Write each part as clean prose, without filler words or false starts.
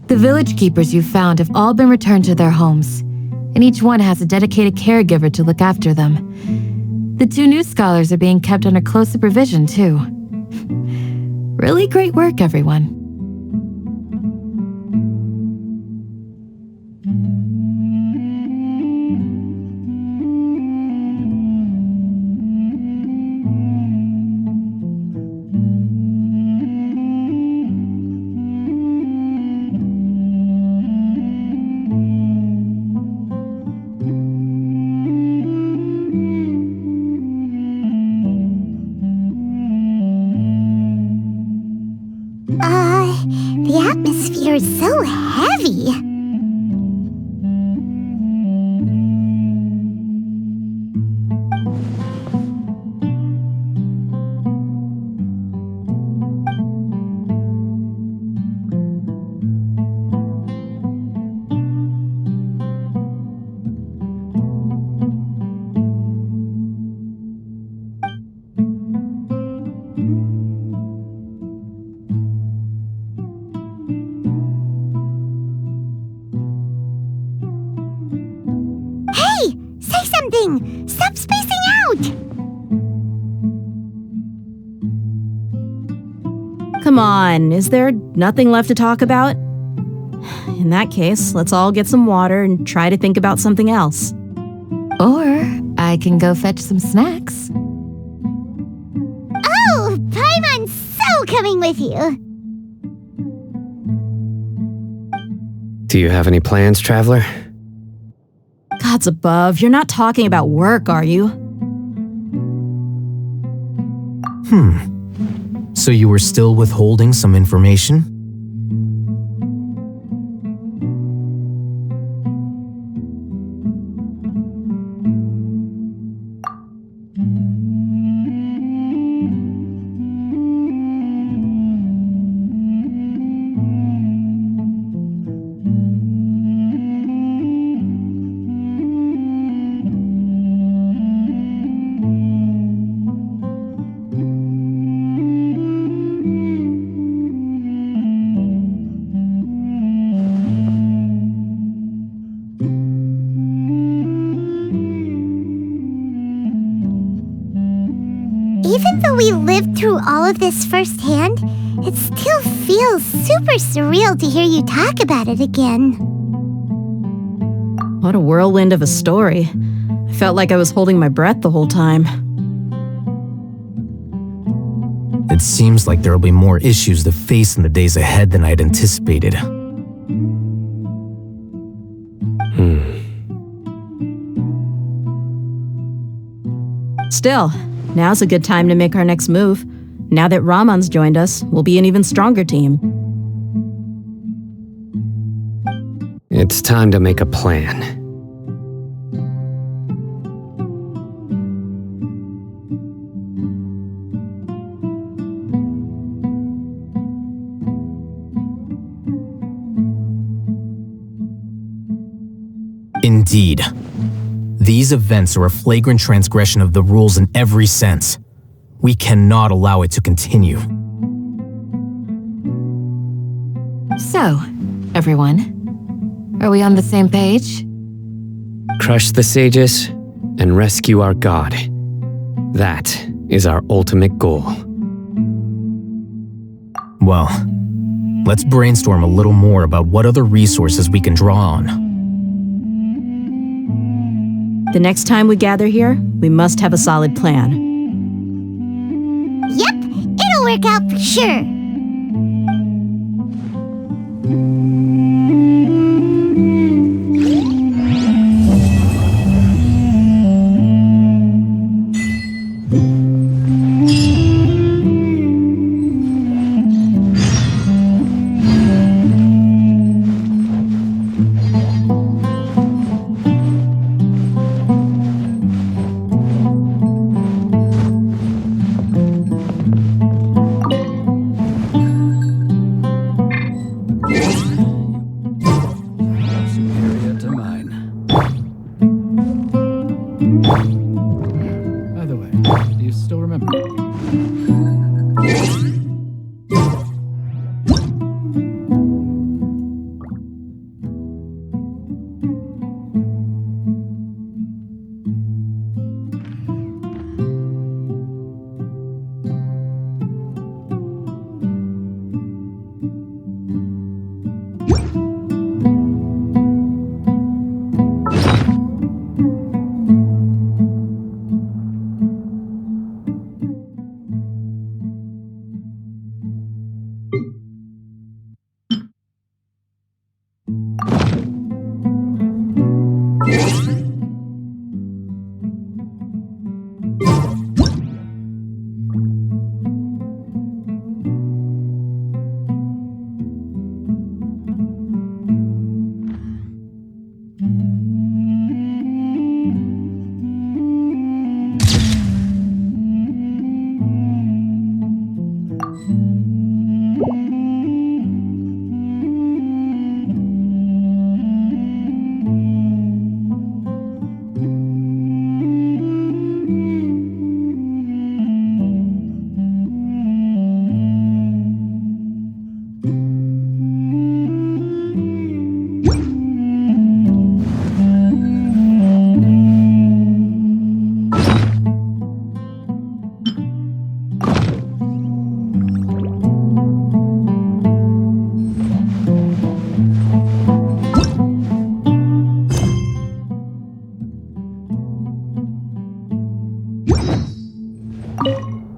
The village keepers you found have all been returned to their homes, and each one has a dedicated caregiver to look after them. The 2 new scholars are being kept under close supervision, too. Really great work, everyone. The atmosphere is so heavy. Say something! Stop spacing out! Come on, is there nothing left to talk about? In that case, let's all get some water and try to think about something else. Or I can go fetch some snacks. Oh, Paimon's so coming with you! Do you have any plans, traveler? Gods above, you're not talking about work, are you? So you were still withholding some information? Even though we lived through all of this firsthand, it still feels super surreal to hear you talk about it again. What a whirlwind of a story. I felt like I was holding my breath the whole time. It seems like there will be more issues to face in the days ahead than I had anticipated. Still, now's a good time to make our next move. Now that Ramon's joined us, we'll be an even stronger team. It's time to make a plan. Indeed. These events are a flagrant transgression of the rules in every sense. We cannot allow it to continue. So, everyone, are we on the same page? Crush the sages and rescue our god. That is our ultimate goal. Well, let's brainstorm a little more about what other resources we can draw on. The next time we gather here, we must have a solid plan. Yep, it'll work out for sure. Superior to mine. By the way, do you still remember?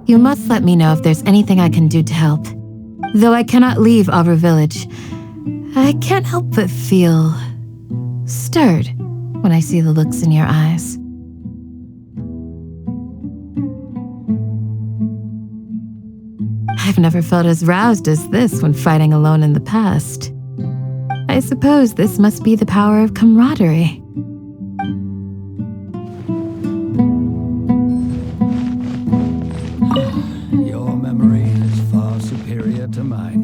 You must let me know if there's anything I can do to help. Though I cannot leave Avra Village, I can't help but feel stirred when I see the looks in your eyes. I've never felt as roused as this when fighting alone in the past. I suppose this must be the power of camaraderie. Your memory is far superior to mine.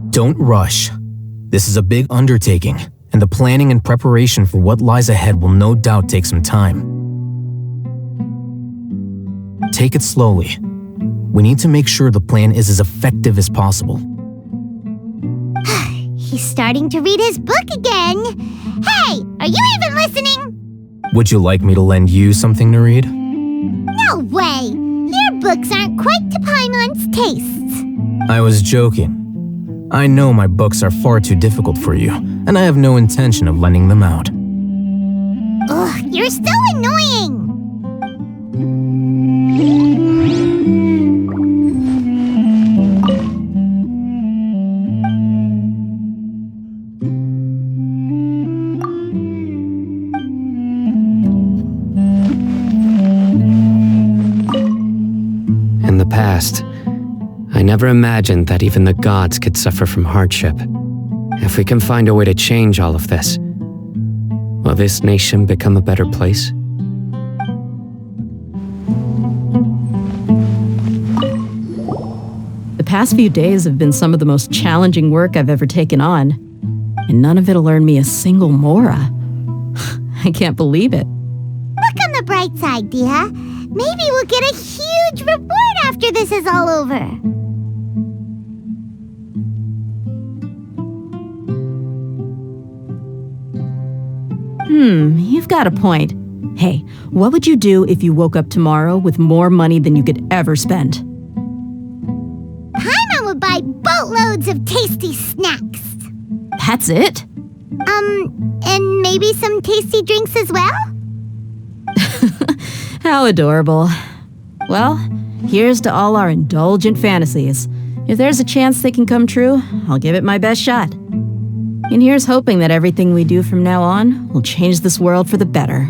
Don't rush. This is a big undertaking, and the planning and preparation for what lies ahead will no doubt take some time. Take it slowly. We need to make sure the plan is as effective as possible. He's starting to read his book again. Hey, are you even listening? Would you like me to lend you something to read? No way! Your books aren't quite to Paimon's tastes. I was joking. I know my books are far too difficult for you, and I have no intention of lending them out. Ugh, you're so annoying! In the past, I never imagined that even the gods could suffer from hardship. If we can find a way to change all of this, will this nation become a better place? The past few days have been some of the most challenging work I've ever taken on. and none of it'll earn me a single mora. I can't believe it. Look on the bright side, Dia. Maybe we'll get a huge reward after this is all over. You've got a point. Hey, what would you do if you woke up tomorrow with more money than you could ever spend? Paimon would buy boatloads of tasty snacks. That's it? And maybe some tasty drinks as well? How adorable. Well, here's to all our indulgent fantasies. If there's a chance they can come true, I'll give it my best shot. And here's hoping that everything we do from now on will change this world for the better.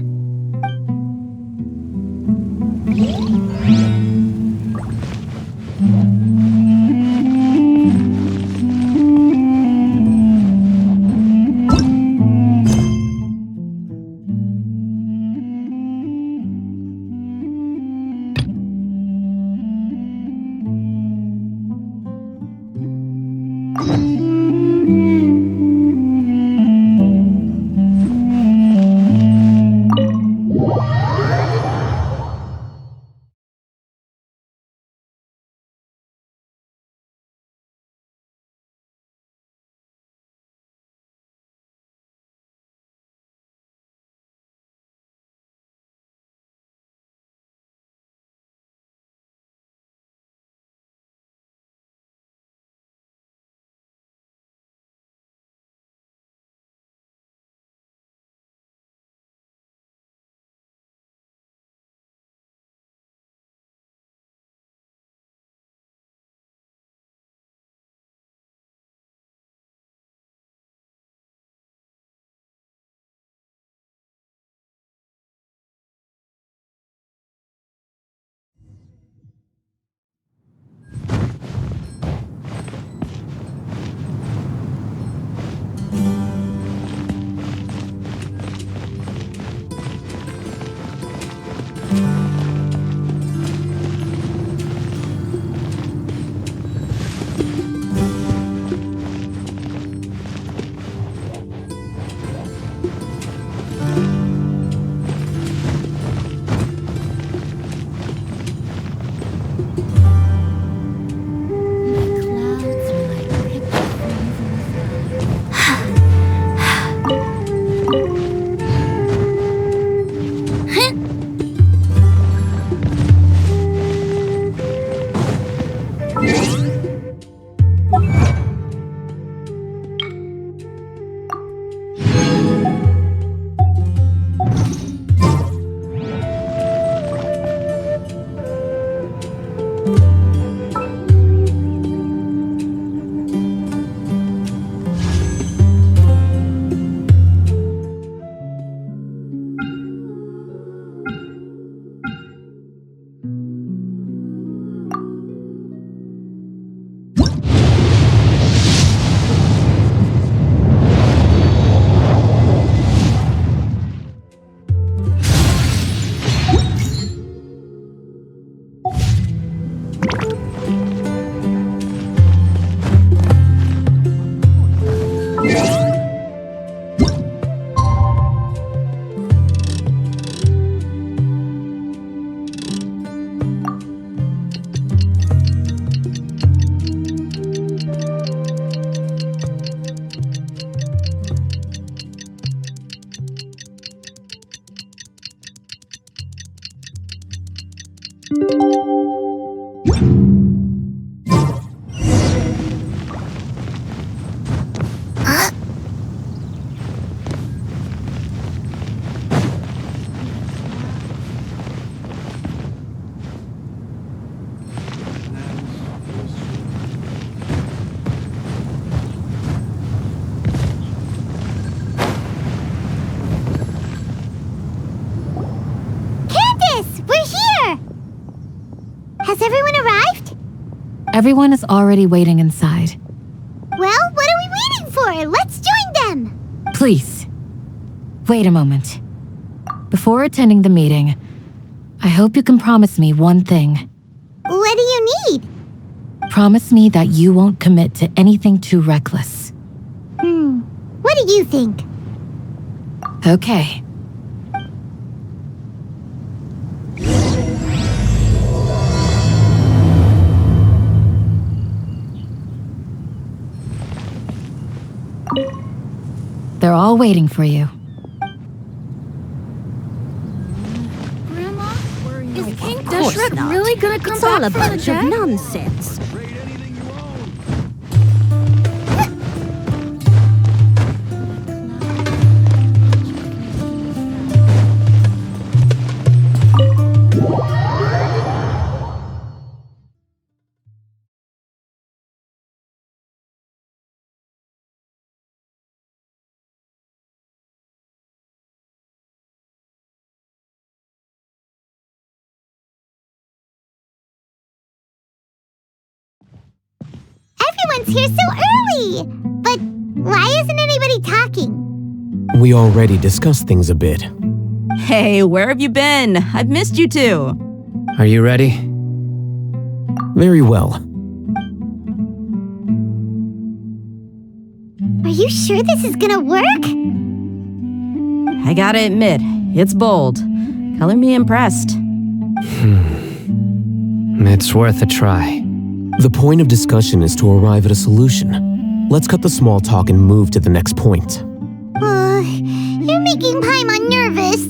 Has everyone arrived? Everyone is already waiting inside. Well, what are we waiting for? Let's join them! Please, wait a moment. Before attending the meeting, I hope you can promise me one thing. What do you need? Promise me that you won't commit to anything too reckless. What do you think? Okay. They're all waiting for you. Grandma, is King course Dashret not. really gonna come It's all back a from the bunch of dead? nonsense. Everyone's here so early! But why isn't anybody talking? We already discussed things a bit. Hey, where have you been? I've missed you too. Are you ready? Very well. Are you sure this is gonna work? I gotta admit, it's bold. Color me impressed. It's worth a try. The point of discussion is to arrive at a solution. Let's cut the small talk and move to the next point. You're making Paimon nervous.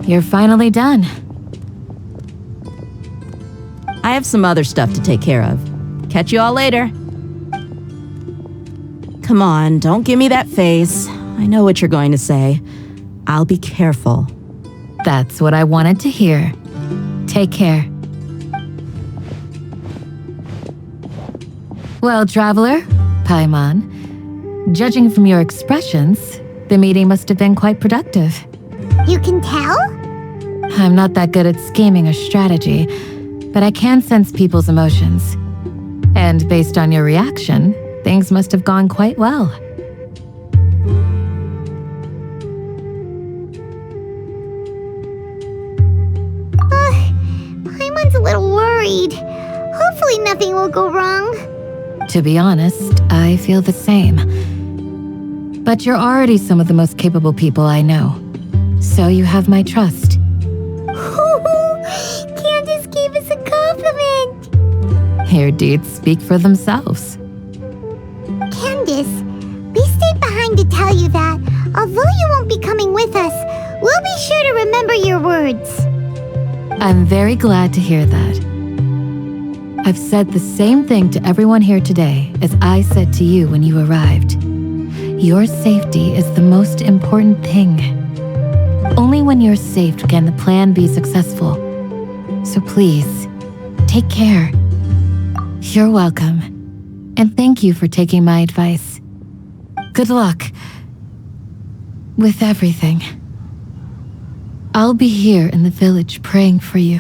You're finally done. I have some other stuff to take care of. Catch you all later. Come on, don't give me that face. I know what you're going to say. I'll be careful. That's what I wanted to hear. Take care. Well, traveler, Paimon, judging from your expressions, the meeting must have been quite productive. You can tell? I'm not that good at scheming or strategy, but I can sense people's emotions. And based on your reaction, things must have gone quite well. Paimon's a little worried. Hopefully nothing will go wrong. To be honest, I feel the same. But you're already some of the most capable people I know. So you have my trust. Candace gave us a compliment. Your deeds speak for themselves. Candace, we stayed behind to tell you that, although you won't be coming with us, we'll be sure to remember your words. I'm very glad to hear that. I've said the same thing to everyone here today as I said to you when you arrived. Your safety is the most important thing. Only when you're safe can the plan be successful. So please, take care. You're welcome. And thank you for taking my advice. Good luck with everything. I'll be here in the village praying for you.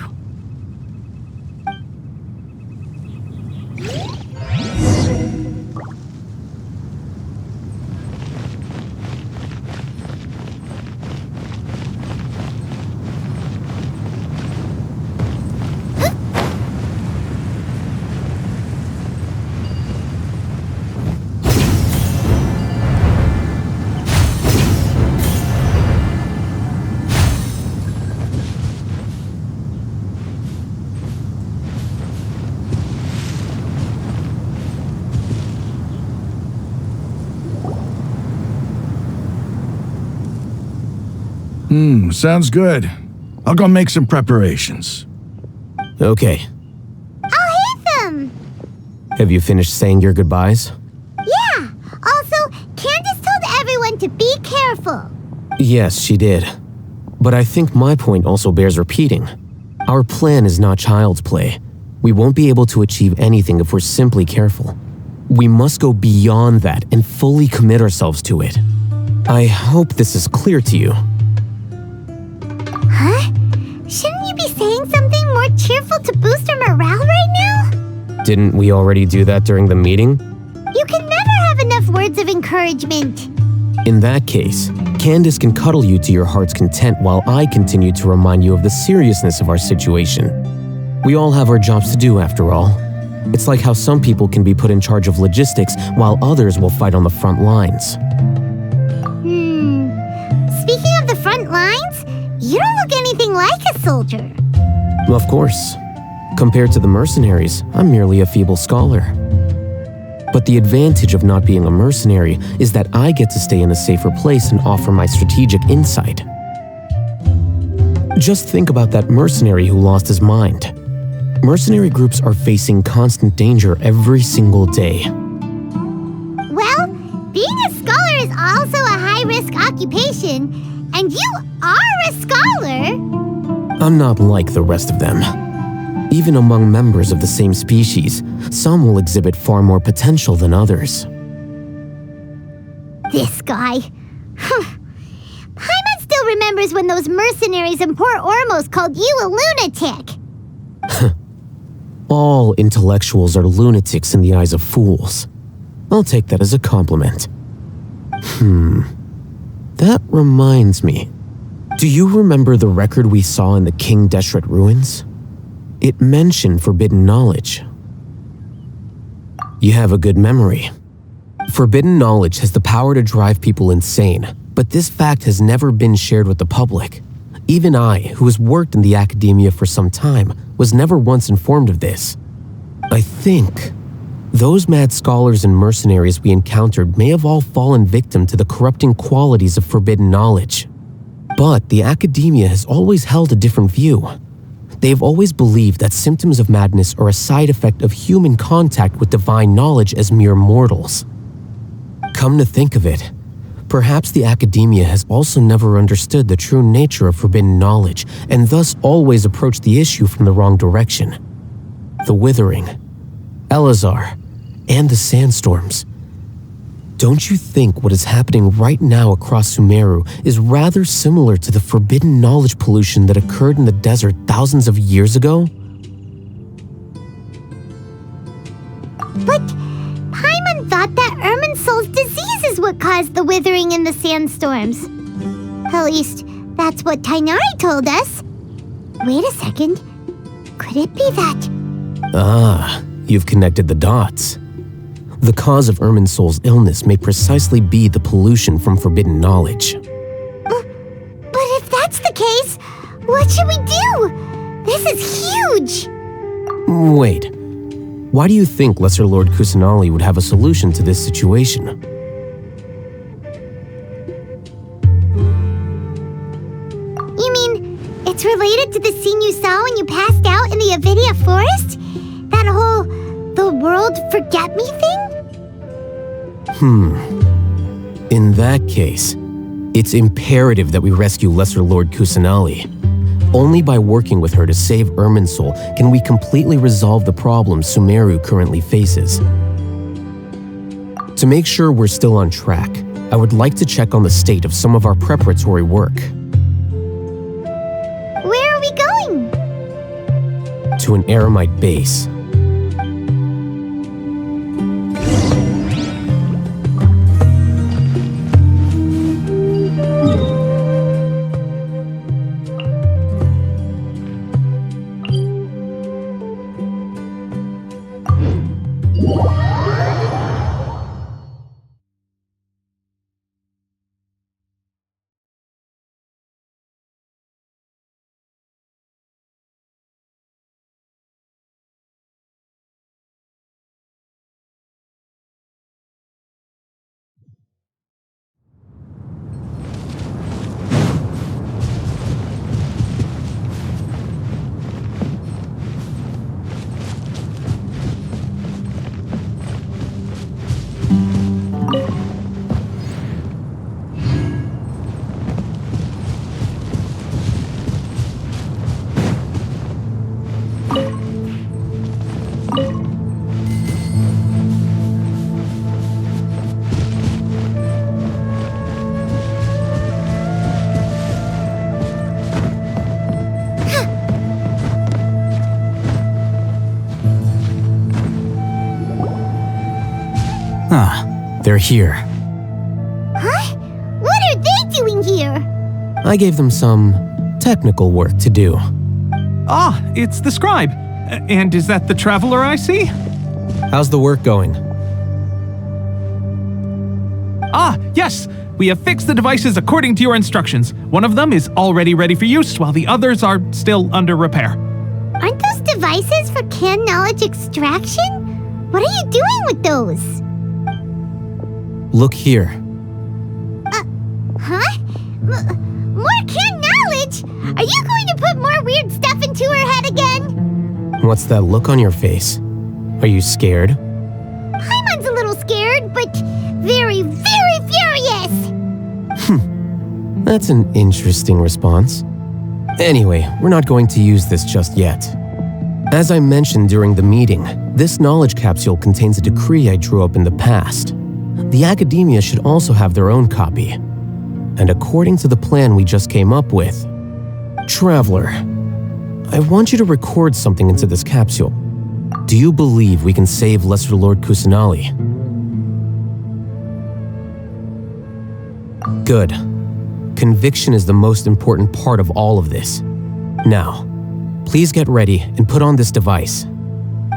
Sounds good. I'll go make some preparations. Okay. I'll hit them! Have you finished saying your goodbyes? Yeah! Also, Candace told everyone to be careful. Yes, she did. But I think my point also bears repeating. Our plan is not child's play. We won't be able to achieve anything if we're simply careful. We must go beyond that and fully commit ourselves to it. I hope this is clear to you. Huh? Shouldn't you be saying something more cheerful to boost our morale right now? Didn't we already do that during the meeting? You can never have enough words of encouragement. In that case, Candace can cuddle you to your heart's content while I continue to remind you of the seriousness of our situation. We all have our jobs to do after all. It's like how some people can be put in charge of logistics while others will fight on the front lines. Speaking of the front lines, you don't look anything like a soldier. Of course. Compared to the mercenaries, I'm merely a feeble scholar. But the advantage of not being a mercenary is that I get to stay in a safer place and offer my strategic insight. Just think about that mercenary who lost his mind. Mercenary groups are facing constant danger every single day. Well, being a scholar is also a high-risk occupation, and you are a scholar. I'm not like the rest of them. Even among members of the same species, some will exhibit far more potential than others. This guy. Paimon still remembers when those mercenaries in Port Ormos called you a lunatic. All intellectuals are lunatics in the eyes of fools. I'll take that as a compliment. That reminds me. Do you remember the record we saw in the King Deshret ruins? It mentioned forbidden knowledge. You have a good memory. Forbidden knowledge has the power to drive people insane, but this fact has never been shared with the public. Even I, who has worked in the academia for some time, was never once informed of this. I think those mad scholars and mercenaries we encountered may have all fallen victim to the corrupting qualities of forbidden knowledge. But the academia has always held a different view. They have always believed that symptoms of madness are a side effect of human contact with divine knowledge as mere mortals. Come to think of it, perhaps the academia has also never understood the true nature of forbidden knowledge and thus always approached the issue from the wrong direction. The Withering, Elazar, and the sandstorms. Don't you think what is happening right now across Sumeru is rather similar to the forbidden knowledge pollution that occurred in the desert thousands of years ago? But Paimon thought that Irminsul's disease is what caused the withering and the sandstorms. At least, that's what Tainari told us. Wait a second. Could it be that? Ah, you've connected the dots. The cause of Irminsul's illness may precisely be the pollution from forbidden knowledge. But if that's the case, what should we do? This is huge! Wait, why do you think Lesser Lord Kusanali would have a solution to this situation? You mean, it's related to the scene you saw when you passed out in the Avidia forest? That whole, the world forget me thing? In that case, it's imperative that we rescue Lesser Lord Kusanali. Only by working with her to save Irminsul can we completely resolve the problems Sumeru currently faces. To make sure we're still on track, I would like to check on the state of some of our preparatory work. Where are we going? To an Eremite base. They're here. Huh? What are they doing here? I gave them some technical work to do. Ah, it's the scribe. And is that the traveler I see? How's the work going? Ah, yes! We have fixed the devices according to your instructions. One of them is already ready for use, while the others are still under repair. Aren't those devices for canned knowledge extraction? What are you doing with those? Look here. Huh? More canned knowledge? Are you going to put more weird stuff into her head again? What's that look on your face? Are you scared? Paimon's a little scared, but very, very furious! That's an interesting response. Anyway, we're not going to use this just yet. As I mentioned during the meeting, this knowledge capsule contains a decree I drew up in the past. The academia should also have their own copy. And according to the plan we just came up with, Traveler, I want you to record something into this capsule. Do you believe we can save Lesser Lord Kusanali? Good. Conviction is the most important part of all of this. Now, please get ready and put on this device.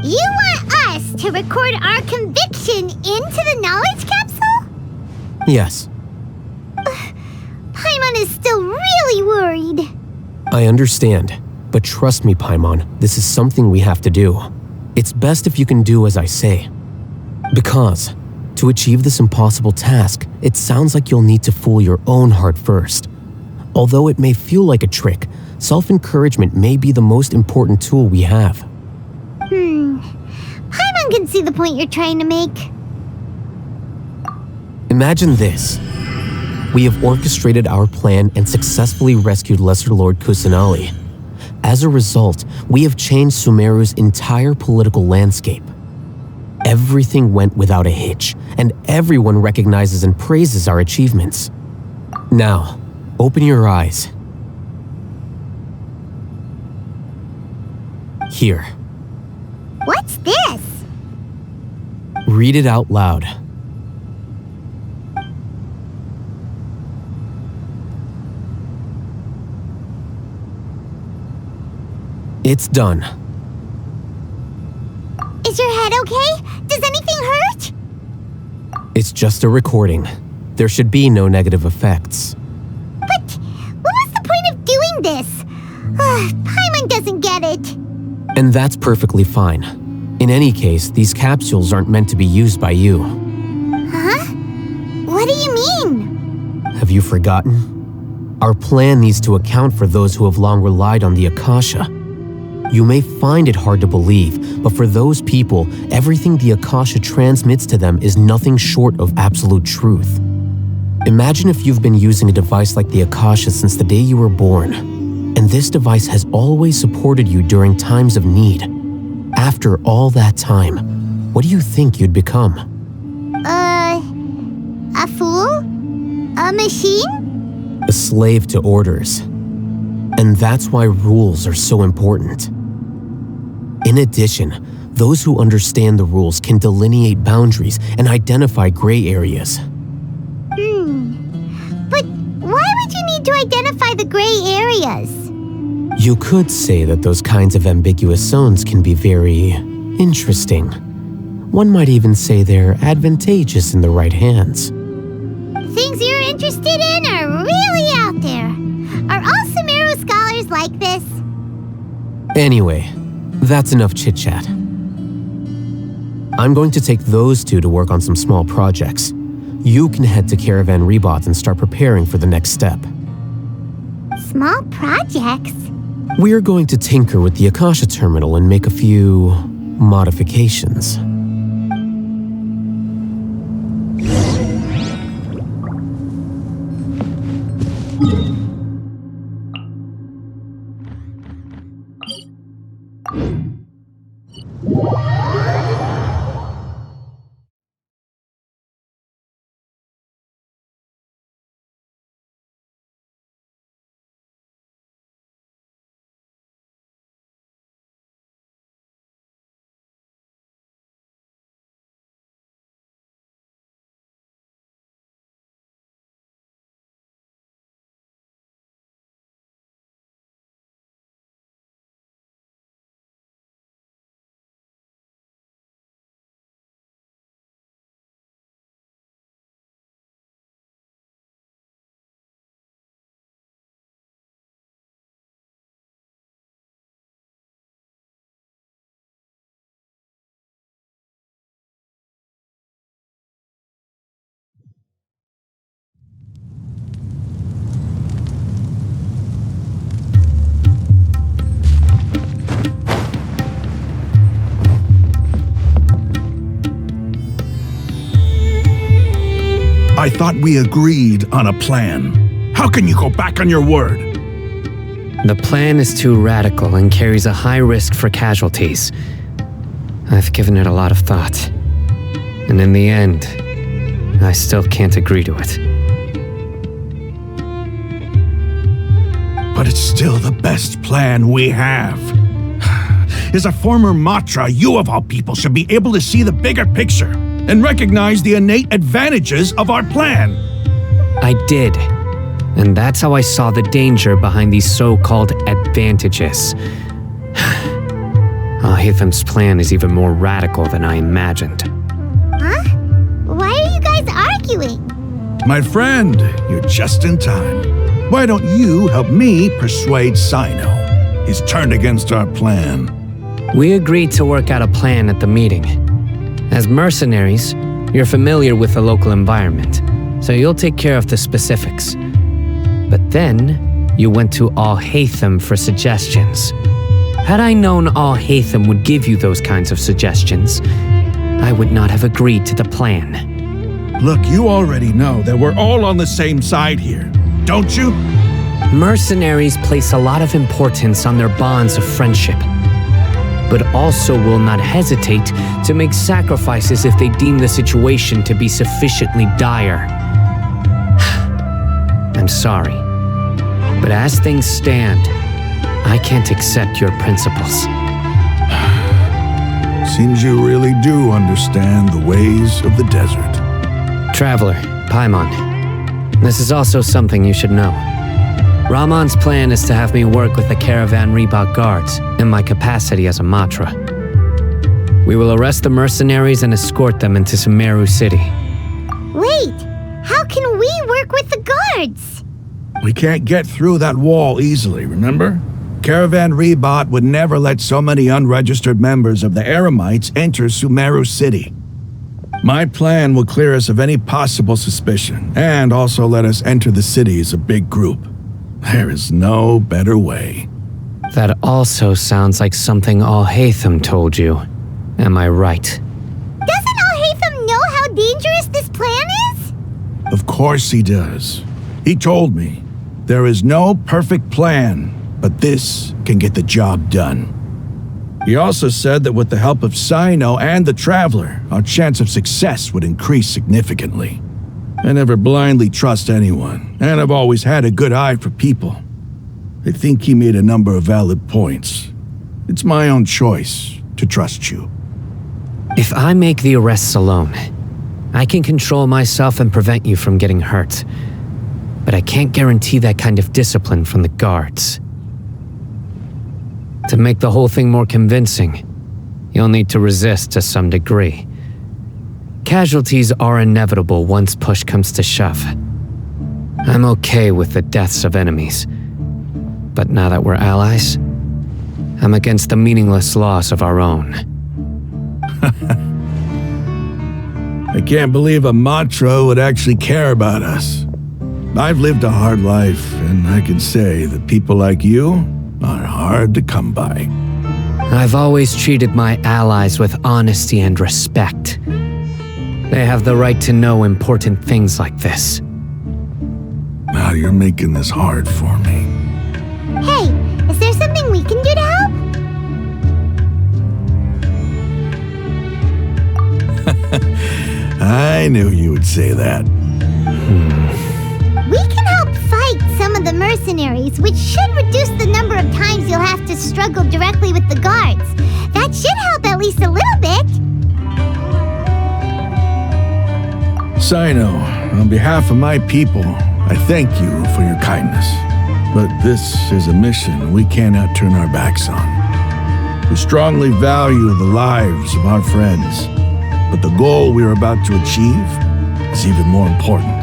You want us to record our conviction into the knowledge capsule? Yes, Paimon is still really worried. I understand, but trust me, Paimon, this is something we have to do. It's best if you can do as I say. Because, to achieve this impossible task, it sounds like you'll need to fool your own heart first. Although it may feel like a trick, self-encouragement may be the most important tool we have. Paimon can see the point you're trying to make. Imagine this. We have orchestrated our plan and successfully rescued Lesser Lord Kusanali. As a result, we have changed Sumeru's entire political landscape. Everything went without a hitch, and everyone recognizes and praises our achievements. Now, open your eyes. Here. What's this? Read it out loud. It's done. Is your head okay? Does anything hurt? It's just a recording. There should be no negative effects. But what was the point of doing this? Paimon doesn't get it. And that's perfectly fine. In any case, these capsules aren't meant to be used by you. Huh? What do you mean? Have you forgotten? Our plan needs to account for those who have long relied on the Akasha. You may find it hard to believe, but for those people, everything the Akasha transmits to them is nothing short of absolute truth. Imagine if you've been using a device like the Akasha since the day you were born, and this device has always supported you during times of need. After all that time, what do you think you'd become? A fool? A machine? A slave to orders. And that's why rules are so important. In addition, those who understand the rules can delineate boundaries and identify gray areas. But why would you need to identify the gray areas? You could say that those kinds of ambiguous zones can be very interesting. One might even say they're advantageous in the right hands. Things you're interested in are really out there. Are all Sumeru scholars like this? Anyway, that's enough chit-chat. I'm going to take those two to work on some small projects. You can head to Caravan Rebot and start preparing for the next step. Small projects? We're going to tinker with the Akasha terminal and make a few modifications. I thought we agreed on a plan. How can you go back on your word? The plan is too radical and carries a high risk for casualties. I've given it a lot of thought. And in the end, I still can't agree to it. But it's still the best plan we have. As a former Matra, you of all people should be able to see the bigger picture and recognize the innate advantages of our plan. I did. And that's how I saw the danger behind these so-called advantages. Al-Haytham's plan is even more radical than I imagined. Huh? Why are you guys arguing? My friend, you're just in time. Why don't you help me persuade Sino? He's turned against our plan. We agreed to work out a plan at the meeting. As mercenaries, you're familiar with the local environment, so you'll take care of the specifics. But then, you went to Al-Haytham for suggestions. Had I known Al-Haytham would give you those kinds of suggestions, I would not have agreed to the plan. Look, you already know that we're all on the same side here, don't you? Mercenaries place a lot of importance on their bonds of friendship, but also will not hesitate to make sacrifices if they deem the situation to be sufficiently dire. I'm sorry, but as things stand, I can't accept your principles. Seems you really do understand the ways of the desert. Traveler, Paimon, this is also something you should know. Ramon's plan is to have me work with the Caravan Reebok guards in my capacity as a Matra. We will arrest the mercenaries and escort them into Sumeru City. Wait, how can we work with the guards? We can't get through that wall easily, remember? Caravan Reebok would never let so many unregistered members of the Eremites enter Sumeru City. My plan will clear us of any possible suspicion, and also let us enter the city as a big group. There is no better way. That also sounds like something Al-Haytham told you. Am I right? Doesn't Al-Haytham know how dangerous this plan is? Of course he does. He told me, there is no perfect plan, but this can get the job done. He also said that with the help of Sino and the Traveler, our chance of success would increase significantly. I never blindly trust anyone, and I've always had a good eye for people. I think he made a number of valid points. It's my own choice to trust you. If I make the arrests alone, I can control myself and prevent you from getting hurt. But I can't guarantee that kind of discipline from the guards. To make the whole thing more convincing, you'll need to resist to some degree. Casualties are inevitable once push comes to shove. I'm okay with the deaths of enemies. But now that we're allies, I'm against the meaningless loss of our own. I can't believe a Matra would actually care about us. I've lived a hard life, and I can say that people like you are hard to come by. I've always treated my allies with honesty and respect. They have the right to know important things like this. Now you're making this hard for me. Hey, is there something we can do to help? I knew you would say that. We can help fight some of the mercenaries, which should reduce the number of times you'll have to struggle directly with the guards. That should help at least a little bit. Sino, on behalf of my people, I thank you for your kindness. But this is a mission we cannot turn our backs on. We strongly value the lives of our friends, but the goal we are about to achieve is even more important.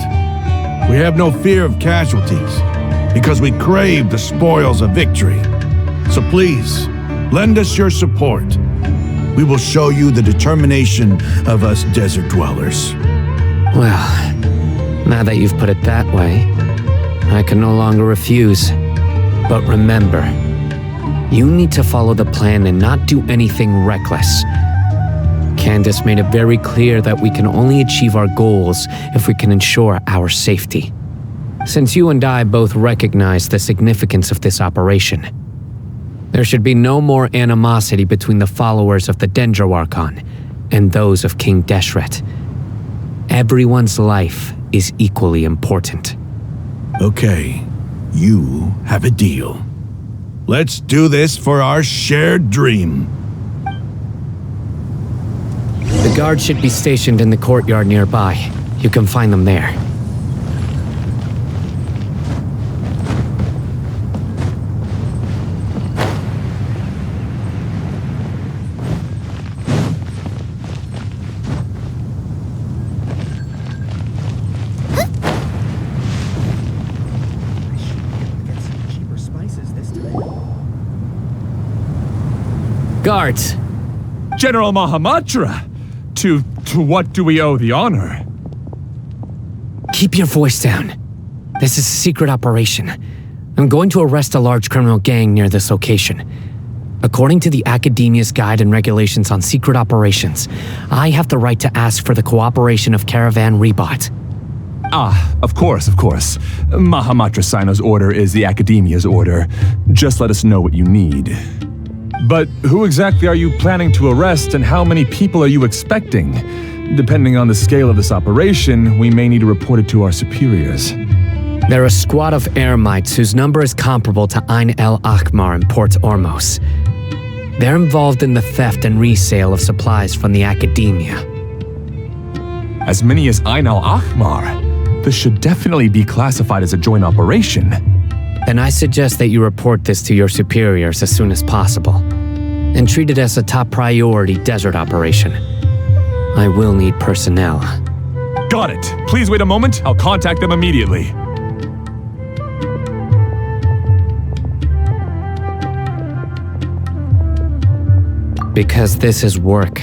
We have no fear of casualties, because we crave the spoils of victory. So please, lend us your support. We will show you the determination of us desert dwellers. Well, now that you've put it that way, I can no longer refuse. But remember, you need to follow the plan and not do anything reckless. Candace made it very clear that we can only achieve our goals if we can ensure our safety. Since you and I both recognize the significance of this operation, there should be no more animosity between the followers of the Dendroarchon and those of King Deshret. Everyone's life is equally important. Okay, you have a deal. Let's do this for our shared dream. The guards should be stationed in the courtyard nearby. You can find them there. Guards! General Mahamatra! To what do we owe the honor? Keep your voice down. This is a secret operation. I'm going to arrest a large criminal gang near this location. According to the Academia's Guide and Regulations on Secret Operations, I have the right to ask for the cooperation of Caravan Rebot. Ah, of course. Mahamatra Sino's order is the Academia's order. Just let us know what you need. But who exactly are you planning to arrest, and how many people are you expecting? Depending on the scale of this operation, we may need to report it to our superiors. They're a squad of Eremites whose number is comparable to Ain el Akhmar in Port Ormos. They're involved in the theft and resale of supplies from the Academia. As many as Ain el Akhmar? This should definitely be classified as a joint operation. Then I suggest that you report this to your superiors as soon as possible, and treat it as a top priority desert operation. I will need personnel. Got it. Please wait a moment. I'll contact them immediately. Because this is work.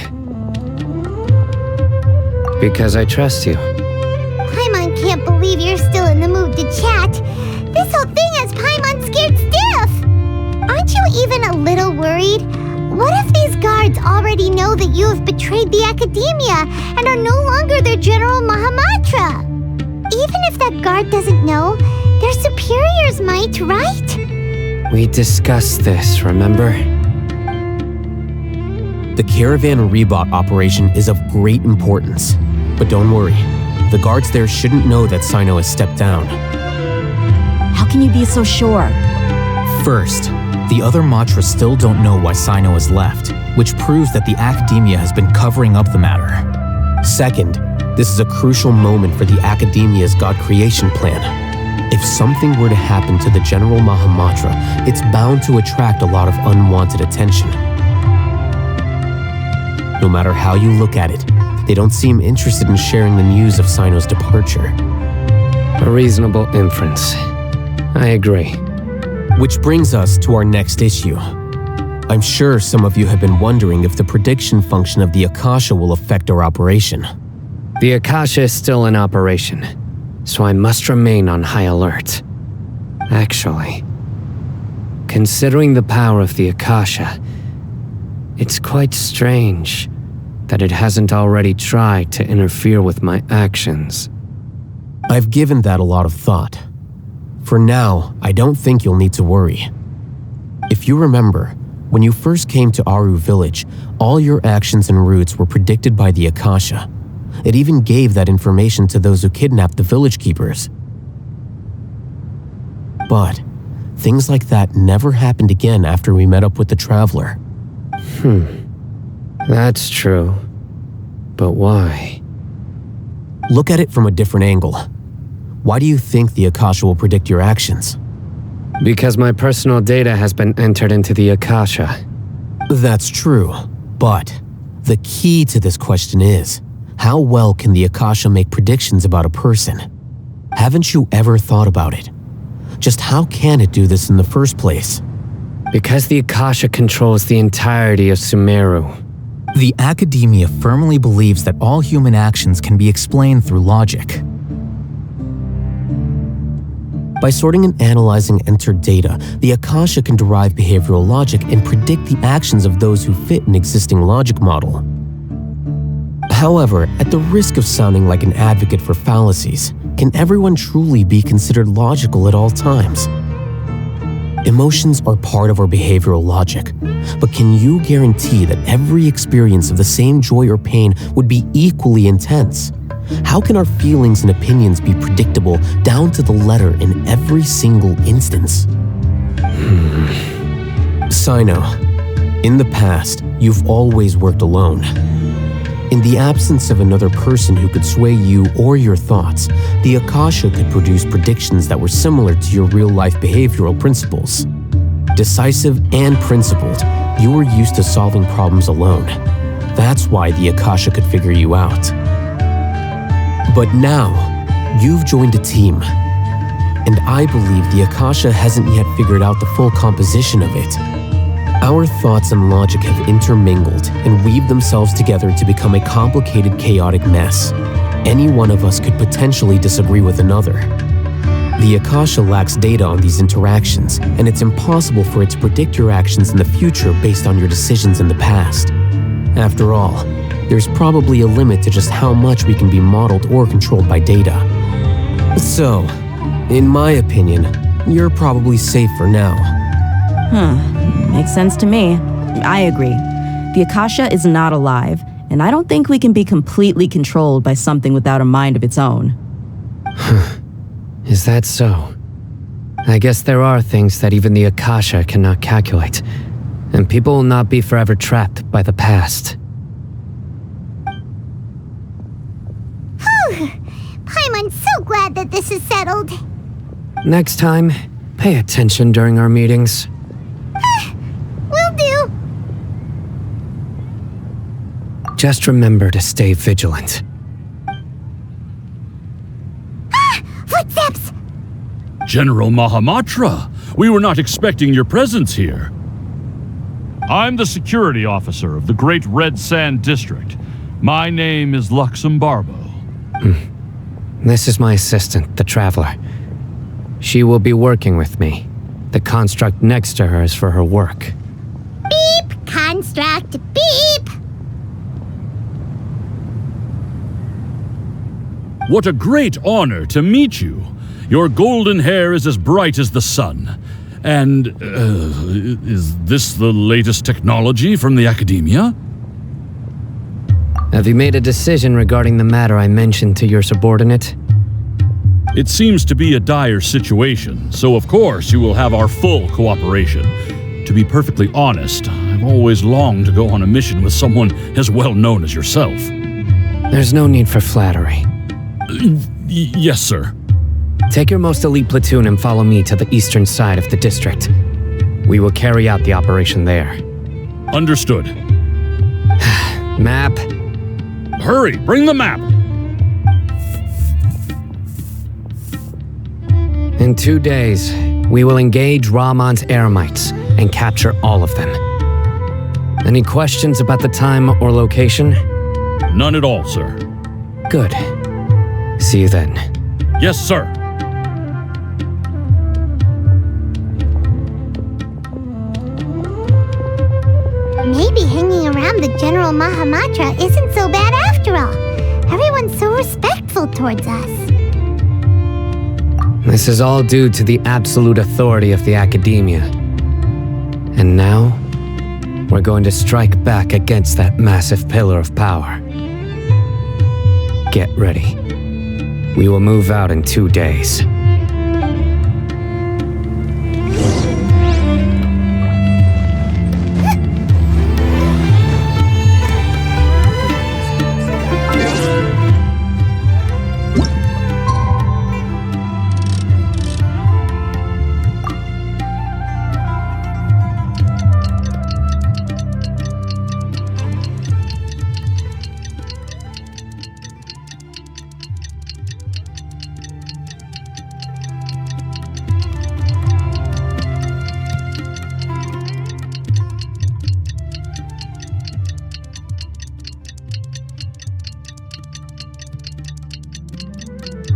Because I trust you. Paimon can't believe you're still in the mood to chat. This whole thing has Paimon scared stiff. Aren't you even a little worried? What if these guards already know that you have betrayed the Academia and are no longer their General Mahamatra? Even if that guard doesn't know, their superiors might, right? We discussed this, remember? The Caravan Rebot operation is of great importance. But don't worry, the guards there shouldn't know that Sino has stepped down. How can you be so sure? First, the other Matras still don't know why Sino has left, which proves that the Academia has been covering up the matter. Second, this is a crucial moment for the Academia's God creation plan. If something were to happen to the General Mahamatra, it's bound to attract a lot of unwanted attention. No matter how you look at it, they don't seem interested in sharing the news of Sino's departure. A reasonable inference. I agree. Which brings us to our next issue. I'm sure some of you have been wondering if the prediction function of the Akasha will affect our operation. The Akasha is still in operation, so I must remain on high alert. Actually, considering the power of the Akasha, it's quite strange that it hasn't already tried to interfere with my actions. I've given that a lot of thought. For now, I don't think you'll need to worry. If you remember, when you first came to Aru Village, all your actions and routes were predicted by the Akasha. It even gave that information to those who kidnapped the village keepers. But things like that never happened again after we met up with the Traveler. That's true. But why? Look at it from a different angle. Why do you think the Akasha will predict your actions? Because my personal data has been entered into the Akasha. That's true, but the key to this question is, how well can the Akasha make predictions about a person? Haven't you ever thought about it? Just how can it do this in the first place? Because the Akasha controls the entirety of Sumeru. The Academia firmly believes that all human actions can be explained through logic. By sorting and analyzing entered data, the Akasha can derive behavioral logic and predict the actions of those who fit an existing logic model. However, at the risk of sounding like an advocate for fallacies, can everyone truly be considered logical at all times? Emotions are part of our behavioral logic, but can you guarantee that every experience of the same joy or pain would be equally intense? How can our feelings and opinions be predictable down to the letter in every single instance? Sino, in the past, you've always worked alone. In the absence of another person who could sway you or your thoughts, the Akasha could produce predictions that were similar to your real-life behavioral principles. Decisive and principled, you were used to solving problems alone. That's why the Akasha could figure you out. But now, you've joined a team, and I believe the Akasha hasn't yet figured out the full composition of it. Our thoughts and logic have intermingled and weaved themselves together to become a complicated, chaotic mess. Any one of us could potentially disagree with another. The Akasha lacks data on these interactions, and it's impossible for it to predict your actions in the future based on your decisions in the past. After all, there's probably a limit to just how much we can be modeled or controlled by data. So, in my opinion, you're probably safe for now. Makes sense to me. I agree. The Akasha is not alive, and I don't think we can be completely controlled by something without a mind of its own. Is that so? I guess there are things that even the Akasha cannot calculate, and people will not be forever trapped by the past. Paimon's so glad that this is settled. Next time, pay attention during our meetings. Will do. Just remember to stay vigilant. Footsteps! General Mahamatra, we were not expecting your presence here. I'm the security officer of the Great Red Sand District. My name is Luxembarbo. This is my assistant, the Traveler. She will be working with me. The construct next to her is for her work. Beep! Construct, beep! What a great honor to meet you. Your golden hair is as bright as the sun. And, is this the latest technology from the Academia? Have you made a decision regarding the matter I mentioned to your subordinate? It seems to be a dire situation, so of course you will have our full cooperation. To be perfectly honest, I've always longed to go on a mission with someone as well known as yourself. There's no need for flattery. Yes, sir. Take your most elite platoon and follow me to the eastern side of the district. We will carry out the operation there. Understood. Map. Hurry, bring the map! In 2 days, we will engage Rahman's Eremites and capture all of them. Any questions about the time or location? None at all, sir. Good. See you then. Yes, sir. Maybe hanging around the General Mahamatra isn't so bad after all. Everyone's so respectful towards us. This is all due to the absolute authority of the Academia. And now, we're going to strike back against that massive pillar of power. Get ready. We will move out in 2 days.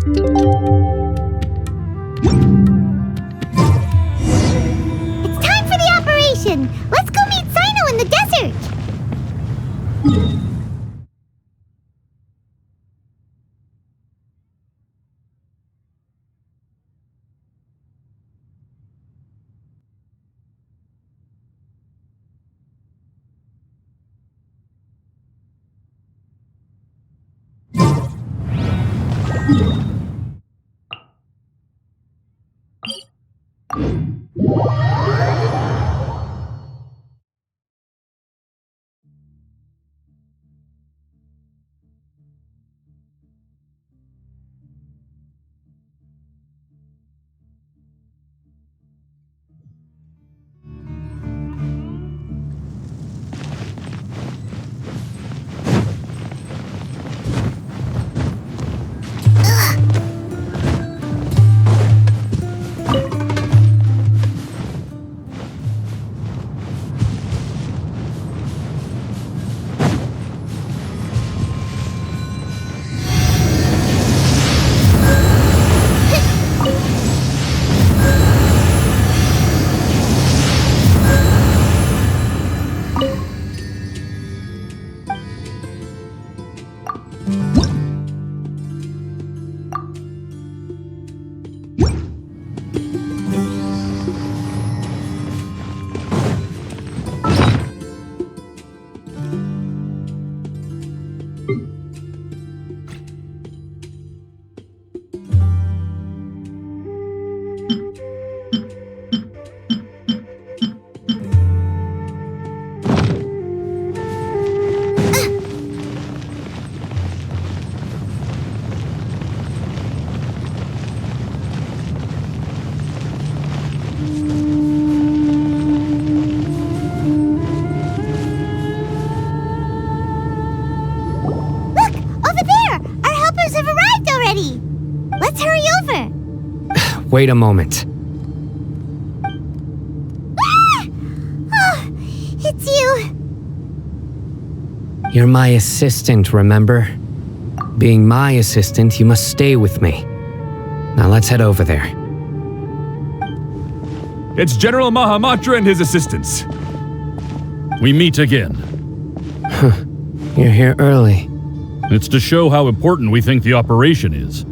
It's time for the operation! Let's go meet Sino in the desert! Let's hurry over. Wait a moment. Ah! Oh, it's you. You're my assistant, remember? Being my assistant, you must stay with me. Now let's head over there. It's General Mahamatra and his assistants. We meet again. You're here early. It's to show how important we think the operation is.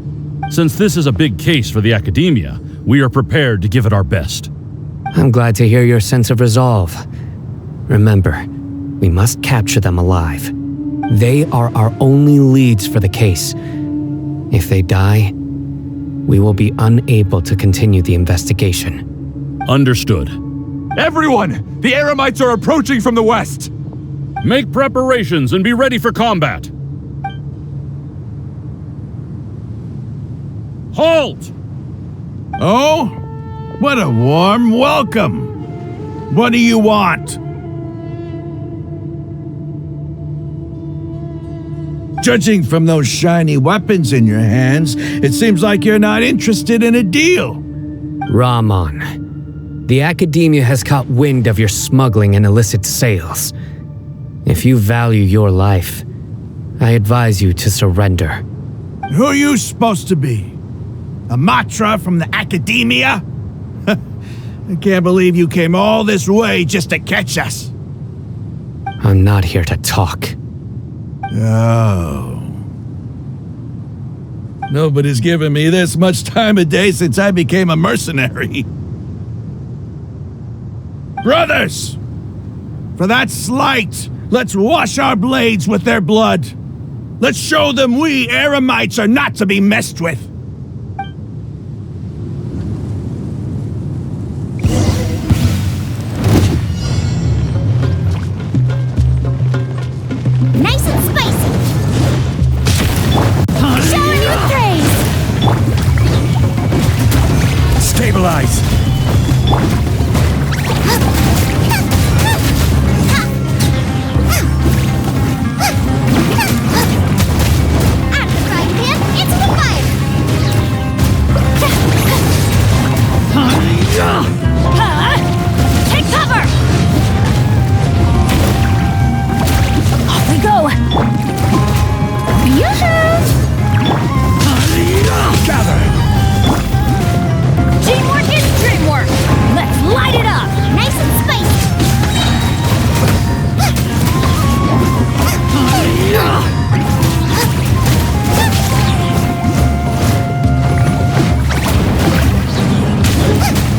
Since this is a big case for the Academia, we are prepared to give it our best. I'm glad to hear your sense of resolve. Remember, we must capture them alive. They are our only leads for the case. If they die, we will be unable to continue the investigation. Understood. Everyone! The Eremites are approaching from the west! Make preparations and be ready for combat. Halt! Oh? What a warm welcome! What do you want? Judging from those shiny weapons in your hands, it seems like you're not interested in a deal. Rahman, the Academia has caught wind of your smuggling and illicit sales. If you value your life, I advise you to surrender. Who are you supposed to be? A Matra from the Academia? I can't believe you came all this way just to catch us. I'm not here to talk. Oh. Nobody's given me this much time of day since I became a mercenary. Brothers! For that slight, let's wash our blades with their blood. Let's show them we Eremites are not to be messed with. Nice and spicy. Showering you with praise. Stabilize! Out of the frying pan, into the fire. Take cover. Off we go. Yoo-hoo! Gather! Teamwork is dreamwork. Let's light it up. Nice and spicy.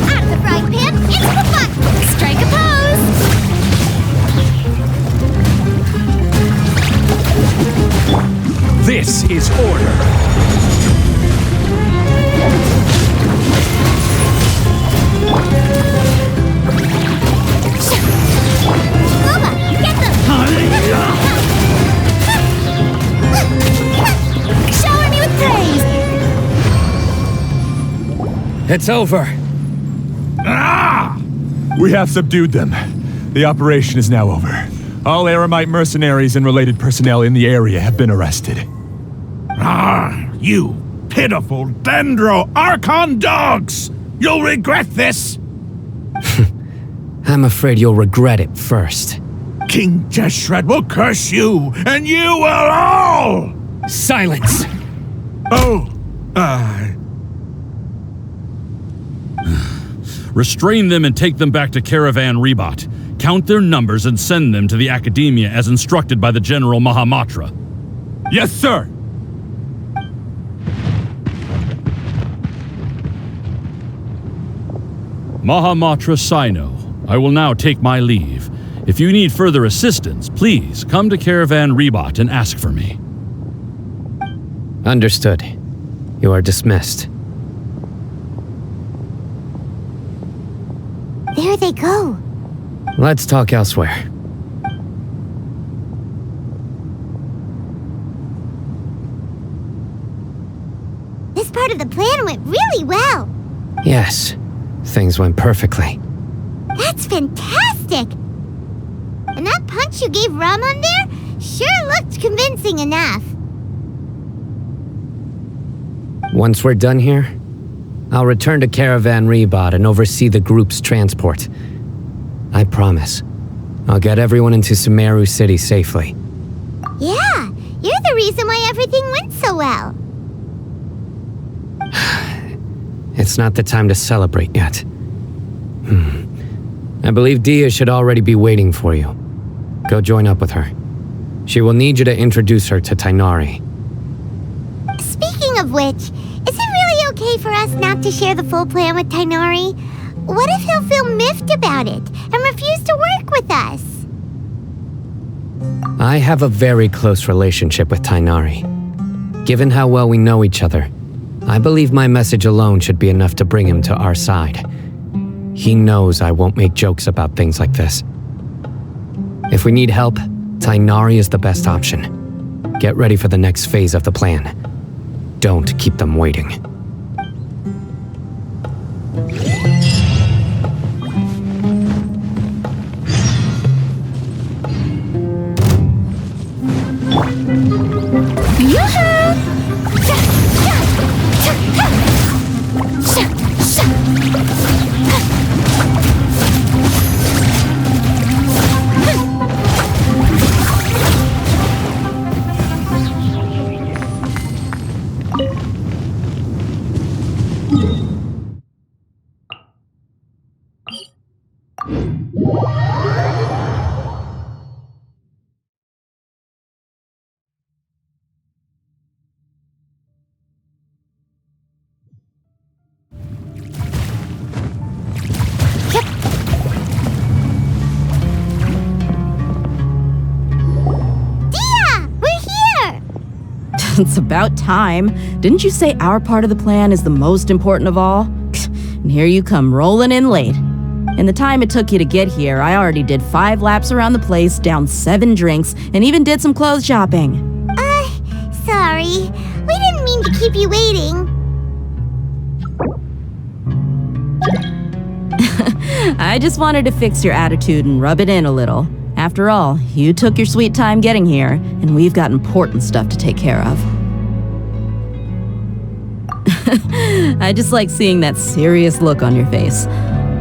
Out of the frying pan, into the pot. Strike a pose. This is order! Boba, get them. Shower me with praise. It's over. Ah! We have subdued them. The operation is now over. All Eremite mercenaries and related personnel in the area have been arrested. Ah, you pitiful Dendro Archon dogs! You'll regret this! I'm afraid you'll regret it first. King Jeshred will curse you, and you will all! Silence! Oh, Restrain them and take them back to Caravan Rebot. Count their numbers and send them to the Academia as instructed by the General Mahamatra. Yes, sir! Mahamatra Sino, I will now take my leave. If you need further assistance, please come to Caravan Rebot and ask for me. Understood. You are dismissed. There they go. Let's talk elsewhere. This part of the plan went really well. Yes, things went perfectly. That's fantastic. And that punch you gave Rahman there sure looked convincing enough. Once we're done here, I'll return to Caravan Rebot and oversee the group's transport. I promise, I'll get everyone into Sumeru City safely. Yeah, you're the reason why everything went so well. It's not the time to celebrate yet. I believe Dia should already be waiting for you. Go join up with her. She will need you to introduce her to Tainari. Speaking of which, is it really okay for us not to share the full plan with Tainari? What if he'll feel miffed about it and refuse to work with us? I have a very close relationship with Tainari. Given how well we know each other, I believe my message alone should be enough to bring him to our side. He knows I won't make jokes about things like this. If we need help, Tainari is the best option. Get ready for the next phase of the plan. Don't keep them waiting. It's about time. Didn't you say our part of the plan is the most important of all? And here you come rolling in late. In the time it took you to get here, I already did 5 laps around the place, downed 7 drinks, and even did some clothes shopping. Sorry. We didn't mean to keep you waiting. I just wanted to fix your attitude and rub it in a little. After all, you took your sweet time getting here, and we've got important stuff to take care of. I just like seeing that serious look on your face.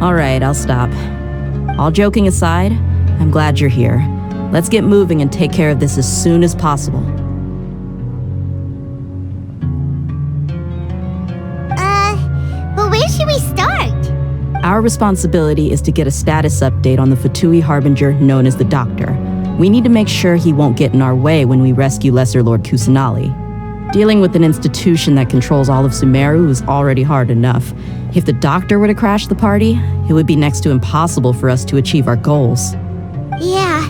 All right, I'll stop. All joking aside, I'm glad you're here. Let's get moving and take care of this as soon as possible. But where should we start? Our responsibility is to get a status update on the Fatui Harbinger known as the Doctor. We need to make sure he won't get in our way when we rescue Lesser Lord Kusanali. Dealing with an institution that controls all of Sumeru is already hard enough. If the Doctor were to crash the party, it would be next to impossible for us to achieve our goals. Yeah,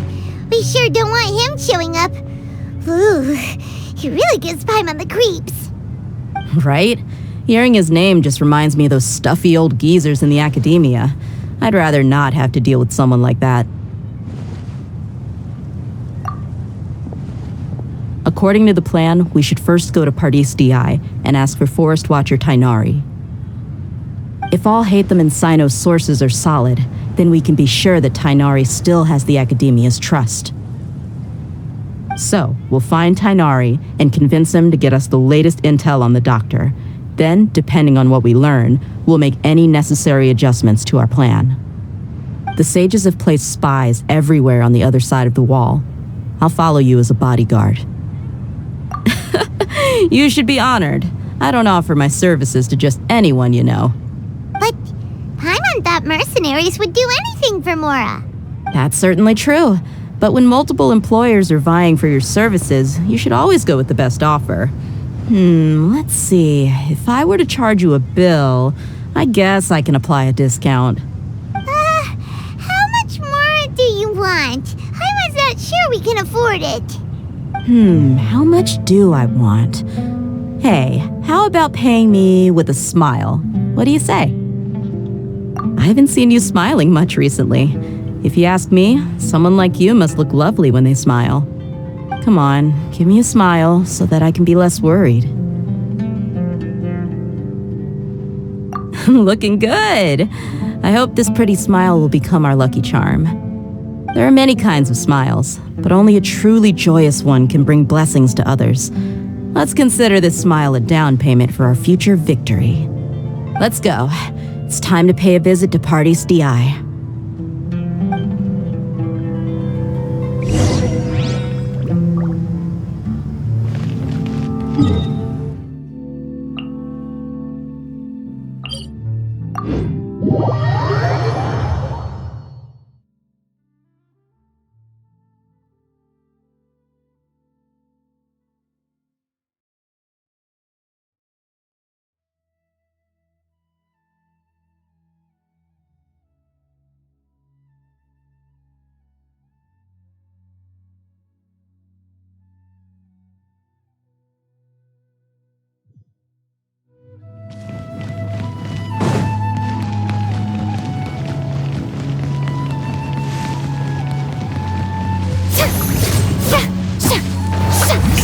we sure don't want him showing up. Ooh, he really gives Paimon the creeps. Right? Hearing his name just reminds me of those stuffy old geezers in the academia. I'd rather not have to deal with someone like that. According to the plan, we should first go to Pardis DI and ask for Forest Watcher Tainari. If all Hatham and Sino's sources are solid, then we can be sure that Tainari still has the academia's trust. So, we'll find Tainari and convince him to get us the latest intel on the Doctor. Then, depending on what we learn, we'll make any necessary adjustments to our plan. The sages have placed spies everywhere on the other side of the wall. I'll follow you as a bodyguard. You should be honored. I don't offer my services to just anyone you know. But Paimon thought mercenaries would do anything for Mora. That's certainly true. But when multiple employers are vying for your services, you should always go with the best offer. Let's see. If I were to charge you a bill, I guess I can apply a discount. How much more do you want? I'm not sure we can afford it. How much do I want? Hey, how about paying me with a smile? What do you say? I haven't seen you smiling much recently. If you ask me, someone like you must look lovely when they smile. Come on, give me a smile so that I can be less worried. Looking good! I hope this pretty smile will become our lucky charm. There are many kinds of smiles, but only a truly joyous one can bring blessings to others. Let's consider this smile a down payment for our future victory. Let's go. It's time to pay a visit to Pardis DI.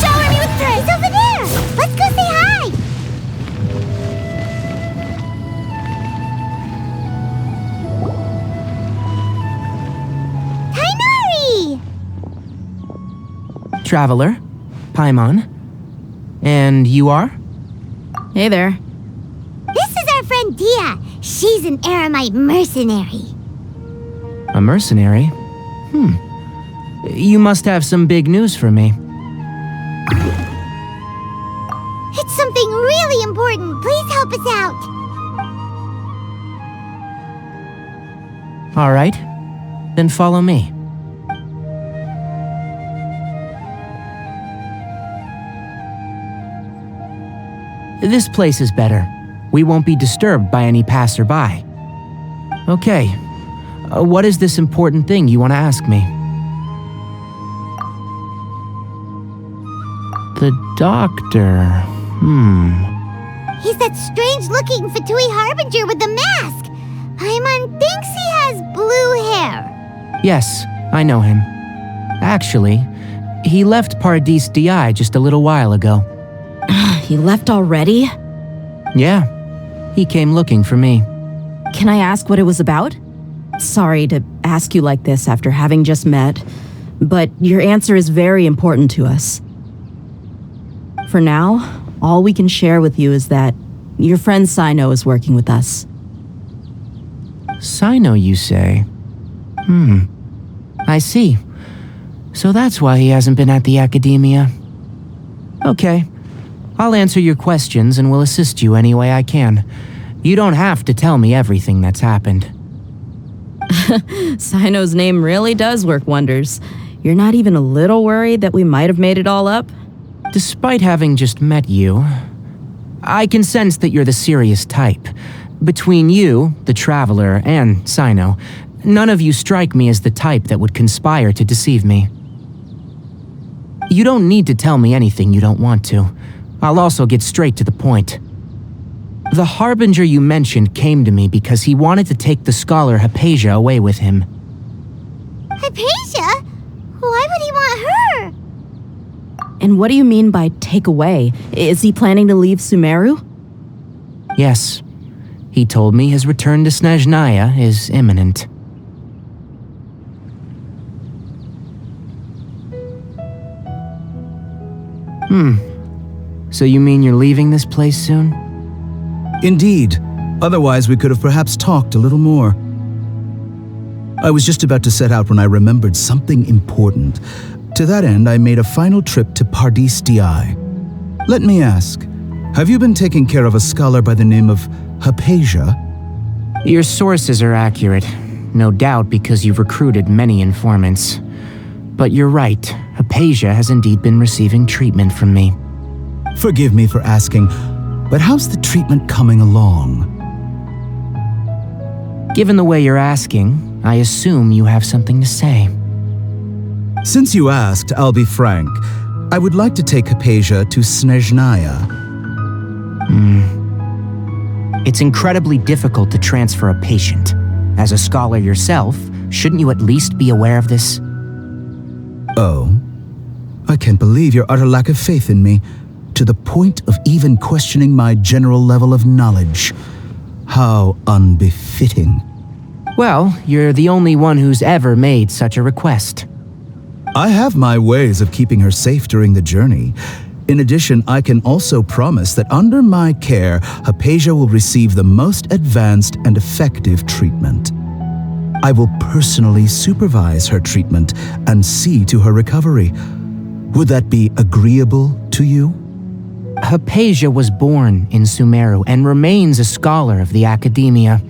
Shower me with praise! He's over there! Let's go say hi! Tainari! Traveler, Paimon, and you are? Hey there. This is our friend Dia. She's an Aramite mercenary. A mercenary? You must have some big news for me. It's something really important. Please help us out. All right, then follow me. This place is better. We won't be disturbed by any passerby. Okay, what is this important thing you want to ask me? The doctor. He's that strange-looking Fatui Harbinger with the mask. Paimon thinks he has blue hair. Yes, I know him. Actually, he left Pardis DI just a little while ago. He left already? Yeah, he came looking for me. Can I ask what it was about? Sorry to ask you like this after having just met, but your answer is very important to us. For now, all we can share with you is that your friend Sino is working with us. Sino, you say? I see. So that's why he hasn't been at the academia. Okay, I'll answer your questions and will assist you any way I can. You don't have to tell me everything that's happened. Sino's name really does work wonders. You're not even a little worried that we might have made it all up? Despite having just met you, I can sense that you're the serious type. Between you, the Traveler, and Sino, none of you strike me as the type that would conspire to deceive me. You don't need to tell me anything you don't want to. I'll also get straight to the point. The Harbinger you mentioned came to me because he wanted to take the scholar Hypatia away with him. Hypatia? Why would he want her? And what do you mean by take away? Is he planning to leave Sumeru? Yes. He told me his return to Snezhnaya is imminent. So you mean you're leaving this place soon? Indeed. Otherwise, we could have perhaps talked a little more. I was just about to set out when I remembered something important. To that end, I made a final trip to Pardis DI. Let me ask, have you been taking care of a scholar by the name of Hypatia? Your sources are accurate, no doubt because you've recruited many informants. But you're right, Hypatia has indeed been receiving treatment from me. Forgive me for asking, but how's the treatment coming along? Given the way you're asking, I assume you have something to say. Since you asked, I'll be frank. I would like to take Hypatia to Snezhnaya. It's incredibly difficult to transfer a patient. As a scholar yourself, shouldn't you at least be aware of this? Oh, I can't believe your utter lack of faith in me, to the point of even questioning my general level of knowledge. How unbefitting. Well, you're the only one who's ever made such a request. I have my ways of keeping her safe during the journey. In addition, I can also promise that under my care, Hypatia will receive the most advanced and effective treatment. I will personally supervise her treatment and see to her recovery. Would that be agreeable to you? Hypatia was born in Sumeru and remains a scholar of the academia.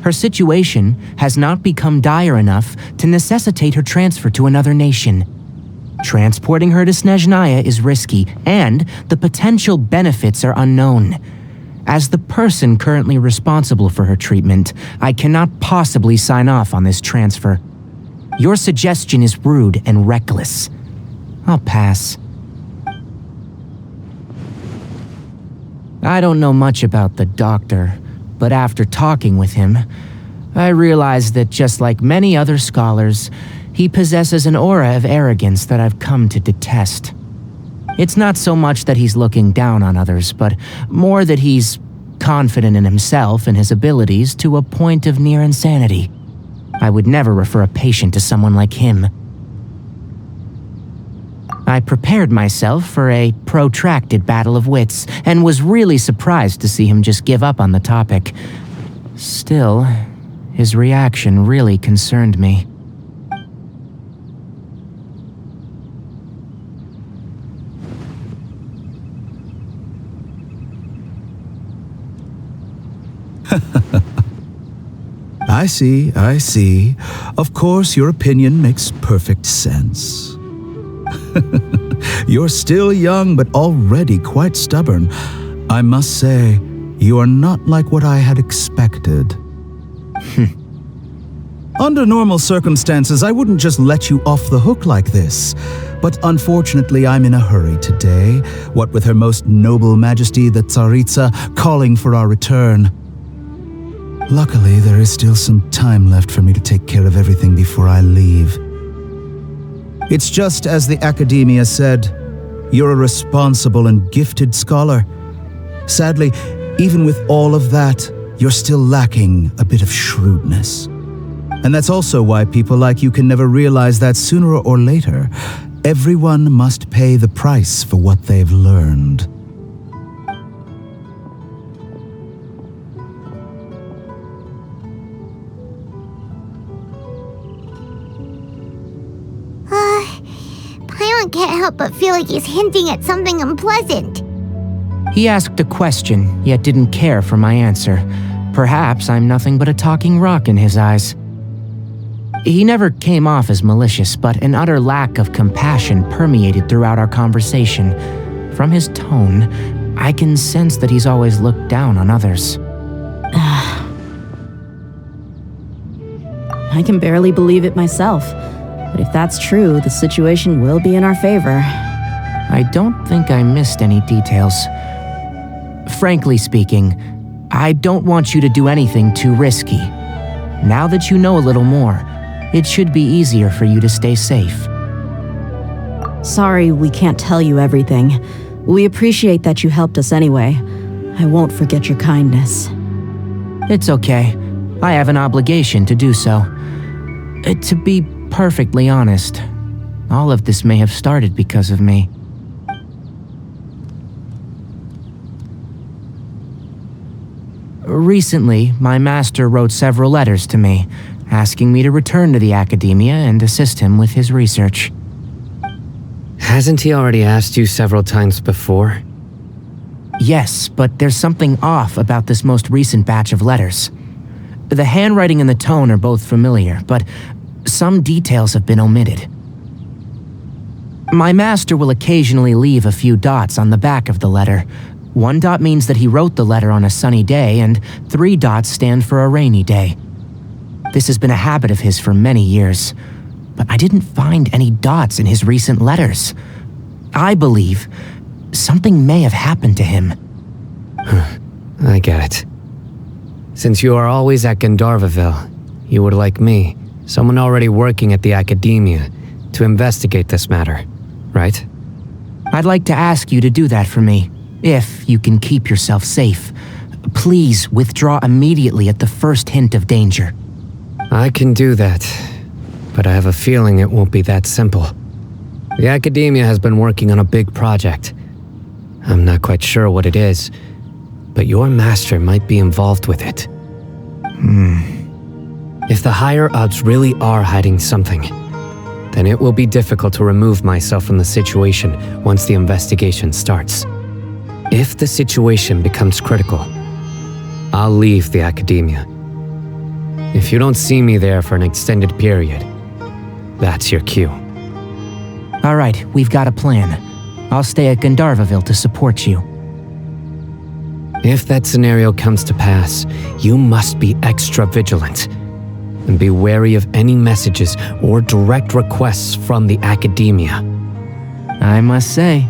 Her situation has not become dire enough to necessitate her transfer to another nation. Transporting her to Snezhnaya is risky, and the potential benefits are unknown. As the person currently responsible for her treatment, I cannot possibly sign off on this transfer. Your suggestion is rude and reckless. I'll pass. I don't know much about the doctor, but after talking with him, I realized that just like many other scholars, he possesses an aura of arrogance that I've come to detest. It's not so much that he's looking down on others, but more that he's confident in himself and his abilities to a point of near insanity. I would never refer a patient to someone like him. I prepared myself for a protracted battle of wits and was really surprised to see him just give up on the topic. Still, his reaction really concerned me. I see. Of course, your opinion makes perfect sense. You're still young, but already quite stubborn. I must say, you are not like what I had expected. Under normal circumstances, I wouldn't just let you off the hook like this. But unfortunately, I'm in a hurry today, what with Her Most Noble Majesty the Tsaritsa calling for our return. Luckily, there is still some time left for me to take care of everything before I leave. It's just as the Academia said, you're a responsible and gifted scholar. Sadly, even with all of that, you're still lacking a bit of shrewdness. And that's also why people like you can never realize that sooner or later, everyone must pay the price for what they've learned. Paimon can't help but feel like he's hinting at something unpleasant. He asked a question, yet didn't care for my answer. Perhaps I'm nothing but a talking rock in his eyes. He never came off as malicious, but an utter lack of compassion permeated throughout our conversation. From his tone, I can sense that he's always looked down on others. I can barely believe it myself. But if that's true, the situation will be in our favor. I don't think I missed any details. Frankly speaking, I don't want you to do anything too risky. Now that you know a little more, it should be easier for you to stay safe. Sorry we can't tell you everything. We appreciate that you helped us anyway. I won't forget your kindness. It's okay. I have an obligation to do so. To be perfectly honest, all of this may have started because of me. Recently, my master wrote several letters to me, asking me to return to the Academia and assist him with his research. Hasn't he already asked you several times before? Yes, but there's something off about this most recent batch of letters. The handwriting and the tone are both familiar, but some details have been omitted. My master will occasionally leave a few dots on the back of the letter. 1 dot means that he wrote the letter on a sunny day, and 3 dots stand for a rainy day. This has been a habit of his for many years, but I didn't find any dots in his recent letters. I believe something may have happened to him. I get it. Since you are always at Gandharvaville, you would like me, someone already working at the Academia, to investigate this matter, right? I'd like to ask you to do that for me, if you can keep yourself safe. Please withdraw immediately at the first hint of danger. I can do that, but I have a feeling it won't be that simple. The Academia has been working on a big project, I'm not quite sure what it is, but your master might be involved with it. If the higher-ups really are hiding something, then it will be difficult to remove myself from the situation once the investigation starts. If the situation becomes critical, I'll leave the academia. If you don't see me there for an extended period, that's your cue. All right, we've got a plan. I'll stay at Gandharvaville to support you. If that scenario comes to pass, you must be extra vigilant and be wary of any messages or direct requests from the academia. I must say,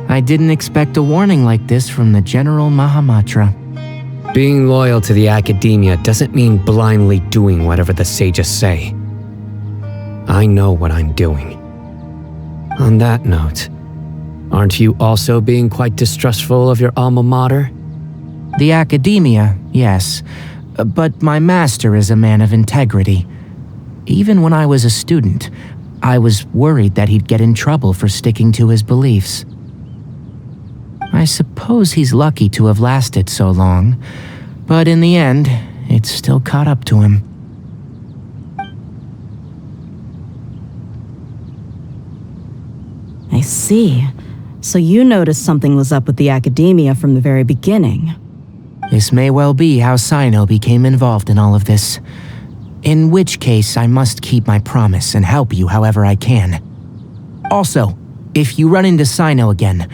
I didn't expect a warning like this from the General Mahamatra. Being loyal to the academia doesn't mean blindly doing whatever the sages say. I know what I'm doing. On that note, aren't you also being quite distrustful of your alma mater? The academia, yes, but my master is a man of integrity. Even when I was a student, I was worried that he'd get in trouble for sticking to his beliefs. I suppose he's lucky to have lasted so long, but in the end, it's still caught up to him. I see. So you noticed something was up with the academia from the very beginning. This may well be how Sino became involved in all of this. In which case, I must keep my promise and help you however I can. Also, if you run into Sino again,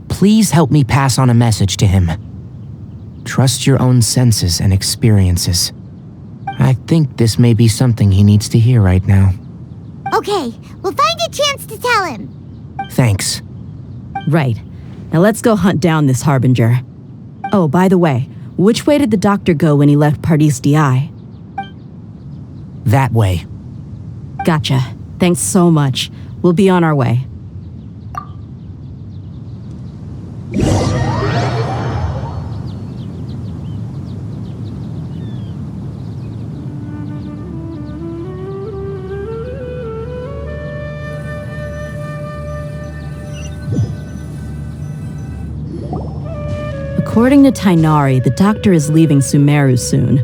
please help me pass on a message to him. Trust your own senses and experiences. I think this may be something he needs to hear right now. Okay, we'll find a chance to tell him. Thanks. Right. Now let's go hunt down this Harbinger. Oh, by the way, which way did the doctor go when he left Pardis Di? That way. Gotcha. Thanks so much. We'll be on our way. According to Tainari, the doctor is leaving Sumeru soon.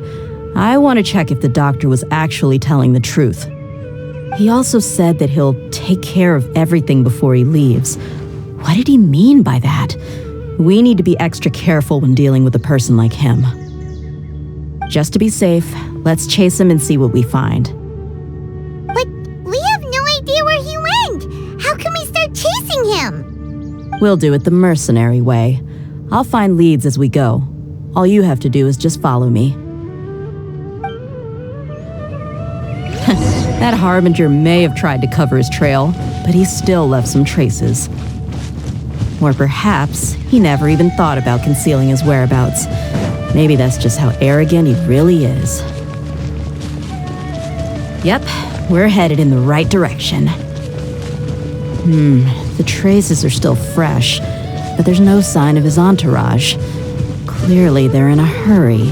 I want to check if the doctor was actually telling the truth. He also said that he'll take care of everything before he leaves. What did he mean by that? We need to be extra careful when dealing with a person like him. Just to be safe, let's chase him and see what we find. But we have no idea where he went. How can we start chasing him? We'll do it the mercenary way. I'll find leads as we go. All you have to do is just follow me. That Harbinger may have tried to cover his trail, but he still left some traces. Or perhaps he never even thought about concealing his whereabouts. Maybe that's just how arrogant he really is. Yep, we're headed in the right direction. The traces are still fresh, but there's no sign of his entourage. Clearly, they're in a hurry.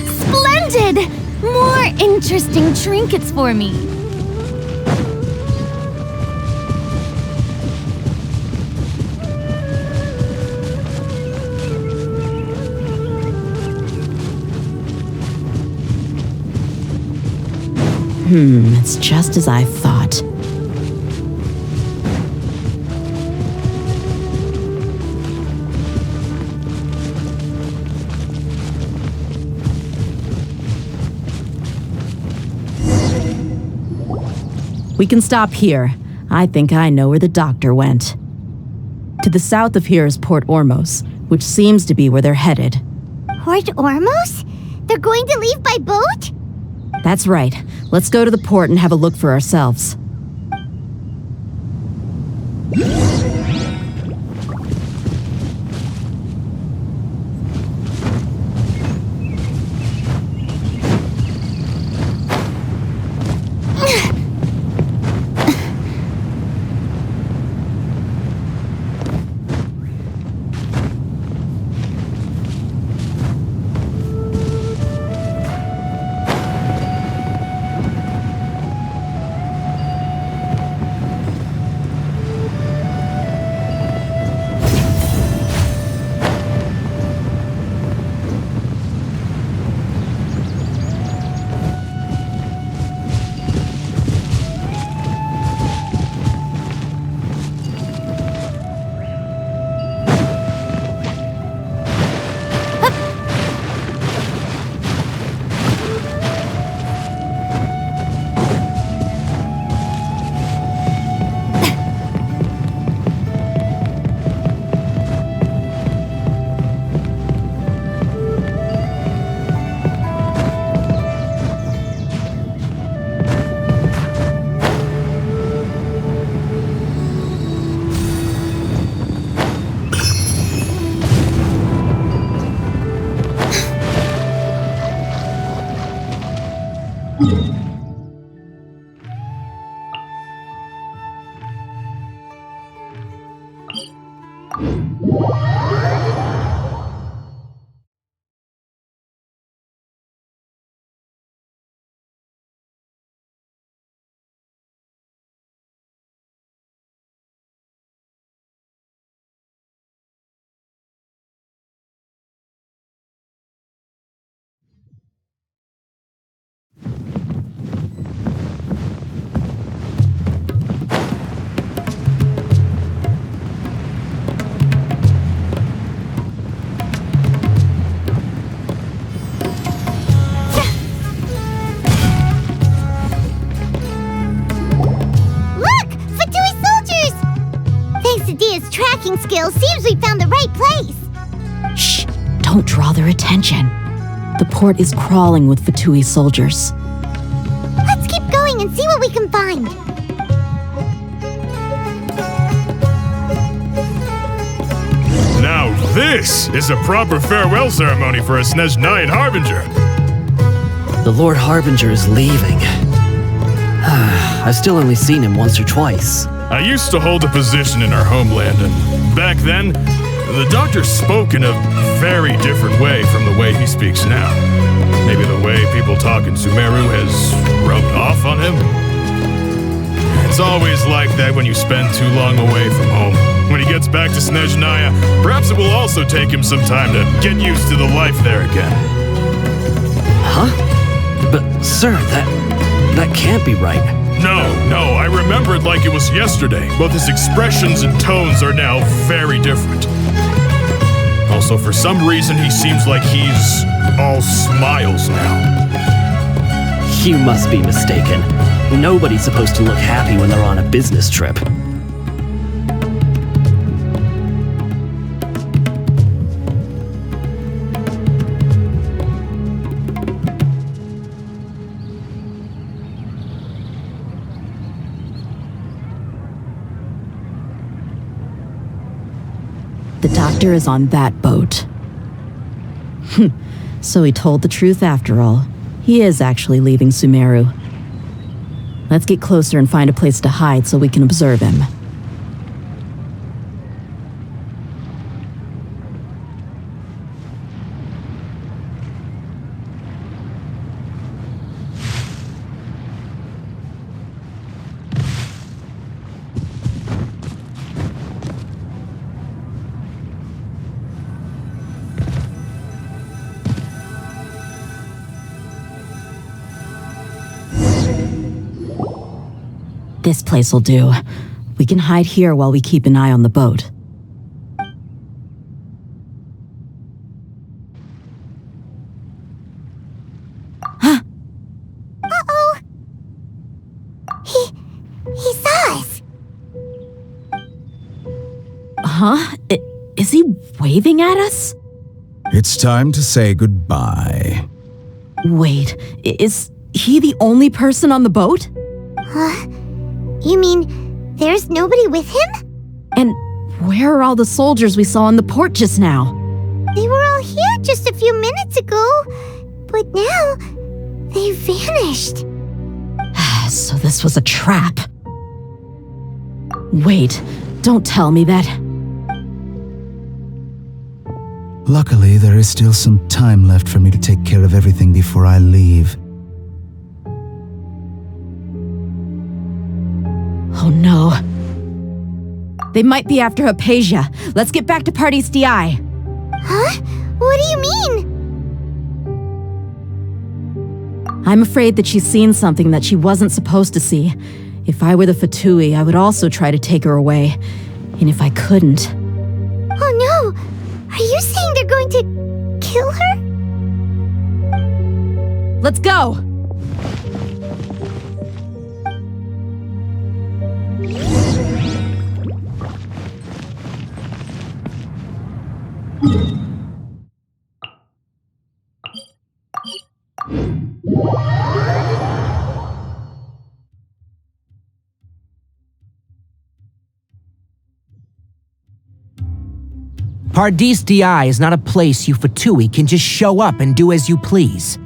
Splendid! More interesting trinkets for me. It's just as I thought. We can stop here. I think I know where the doctor went. To the south of here is Port Ormos, which seems to be where they're headed. Port Ormos? They're going to leave by boat? That's right. Let's go to the port and have a look for ourselves. tracking skills, seems we found the right place. Shh! Don't draw their attention. The port is crawling with Fatui soldiers. Let's keep going and see what we can find. Now this is a proper farewell ceremony for a Snezhnayan Harbinger. The Lord Harbinger is leaving. I've still only seen him once or twice. I used to hold a position in our homeland, and back then, the doctor spoke in a very different way from the way he speaks now. Maybe the way people talk in Sumeru has rubbed off on him? It's always like that when you spend too long away from home. When he gets back to Snezhnaya, perhaps it will also take him some time to get used to the life there again. Huh? But, sir, that can't be right. No, I remember it like it was yesterday. Both his expressions and tones are now very different. Also, for some reason, he seems like he's all smiles now. You must be mistaken. Nobody's supposed to look happy when they're on a business trip. The doctor is on that boat. So he told the truth after all. He is actually leaving Sumeru. Let's get closer and find a place to hide so we can observe him. This place will do. We can hide here while we keep an eye on the boat. Huh? Uh-oh! He saw us! Huh? Is he waving at us? It's time to say goodbye. Wait, is he the only person on the boat? Huh? You mean there's nobody with him? And where are all the soldiers we saw in the port just now? They were all here just a few minutes ago, but now they vanished. So this was a trap. Wait, don't tell me that. Luckily, there is still some time left for me to take care of everything before I leave. Oh no. They might be after Hypatia. Let's get back to Pardis DI. Huh? What do you mean? I'm afraid that she's seen something that she wasn't supposed to see. If I were the Fatui, I would also try to take her away. And if I couldn't... Oh no! Are you saying they're going to kill her? Let's go! Pardis DI is not a place you Fatui can just show up and do as you please.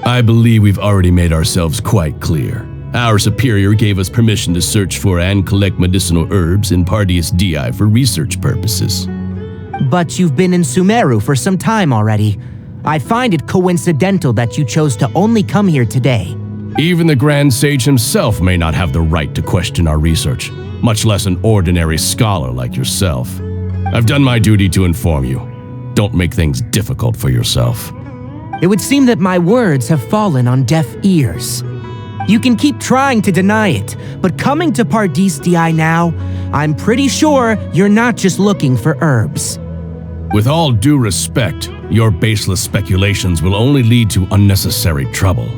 I believe we've already made ourselves quite clear. Our superior gave us permission to search for and collect medicinal herbs in Pardis DI for research purposes. But you've been in Sumeru for some time already. I find it coincidental that you chose to only come here today. Even the Grand Sage himself may not have the right to question our research, much less an ordinary scholar like yourself. I've done my duty to inform you. Don't make things difficult for yourself. It would seem that my words have fallen on deaf ears. You can keep trying to deny it, but coming to Pardis DI now, I'm pretty sure you're not just looking for herbs. With all due respect, your baseless speculations will only lead to unnecessary trouble.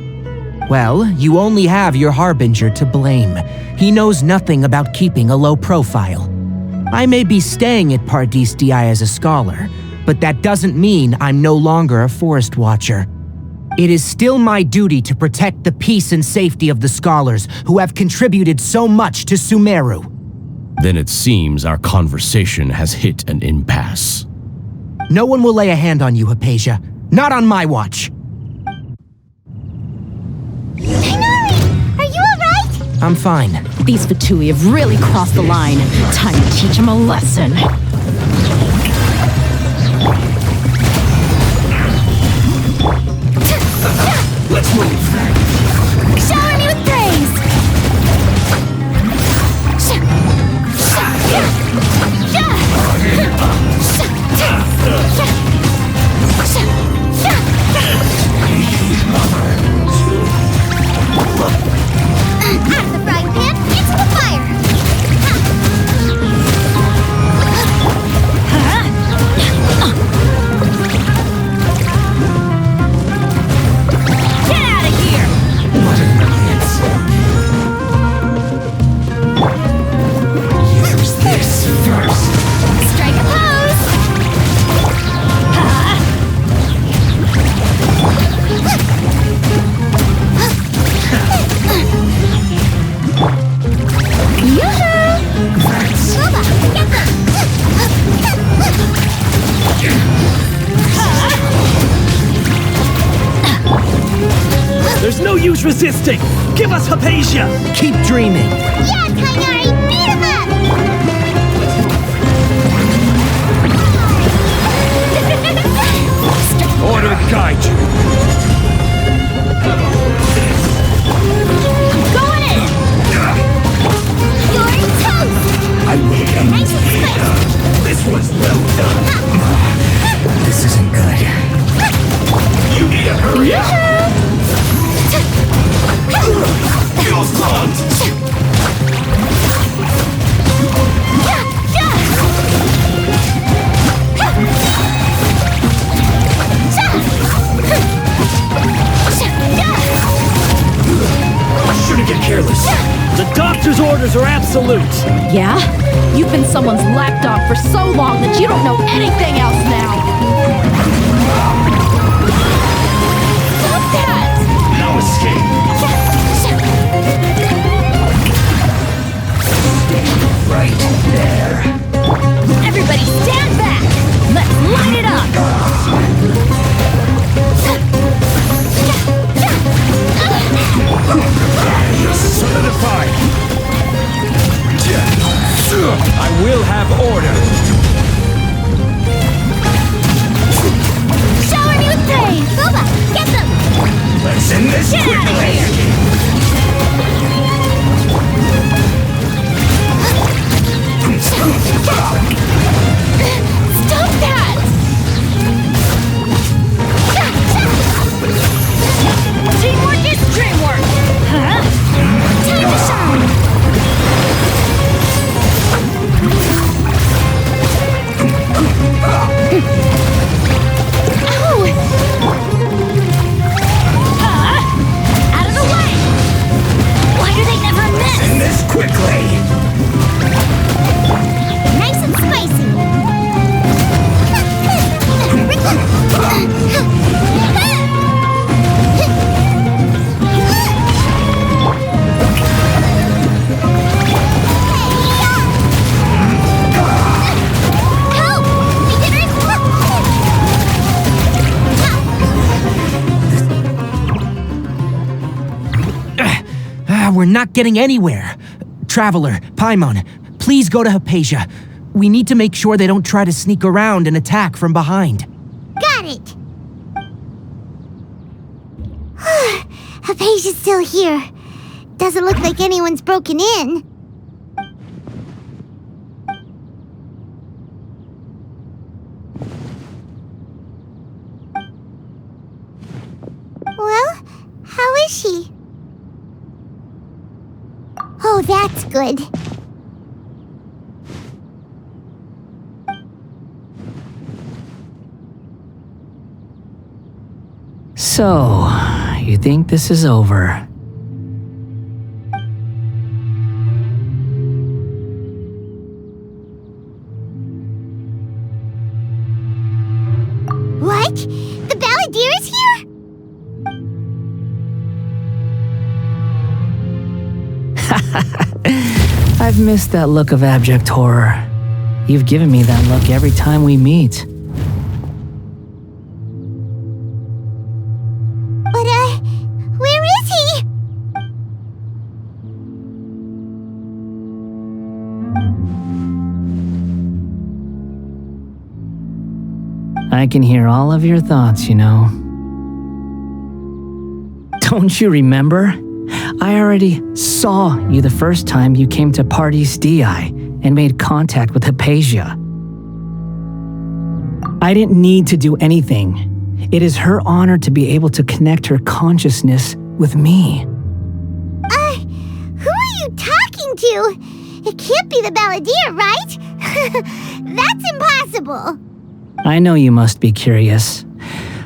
Well, you only have your Harbinger to blame. He knows nothing about keeping a low profile. I may be staying at Paradis Di as a scholar, but that doesn't mean I'm no longer a forest watcher. It is still my duty to protect the peace and safety of the scholars who have contributed so much to Sumeru. Then it seems our conversation has hit an impasse. No one will lay a hand on you, Hypatia. Not on my watch. Tighnari, are you alright? I'm fine. These Fatui have really crossed the line. Time to teach them a lesson. Let's move. Shower me with praise. Out of the frying pan, into the fire. Get out of here! What an annoyance. Use this first. Strike a pose. There's no use resisting! Give us Hypatia! Keep dreaming! Yeah, Tighnari, beat him up! Order guide you! Going in! You're in toast! I will end Nice and spicy. This was well done. This isn't good. You need to hurry up! Feels gone! I shouldn't get careless. The doctor's orders are absolute. Yeah? You've been someone's lapdog for so long that you don't know anything else now. Stop that! No escape. Stay right there. Everybody stand back! Let's line it up! You're solidified. I will have order. Shower me with praise! Boba, get them! Let's end this Get out of quickly. Stop that! Teamwork is dreamwork! Huh? Time to shine! Ow! Out of the way! Why do they never miss? End this quickly. Nice and spicy! We're not getting anywhere. Traveler, Paimon, please go to Hypatia. We need to make sure they don't try to sneak around and attack from behind. Got it! Hypatia's still here. Doesn't look like anyone's broken in. Well, how is she? Oh, that's good. So, you think this is over? I've missed that look of abject horror. You've given me that look every time we meet. But, where is he? I can hear all of your thoughts, you know. Don't you remember? I already saw you the first time you came to Parties DI and made contact with Hypatia. I didn't need to do anything. It is her honor to be able to connect her consciousness with me. Who are you talking to? It can't be the Balladeer, right? That's impossible. I know you must be curious.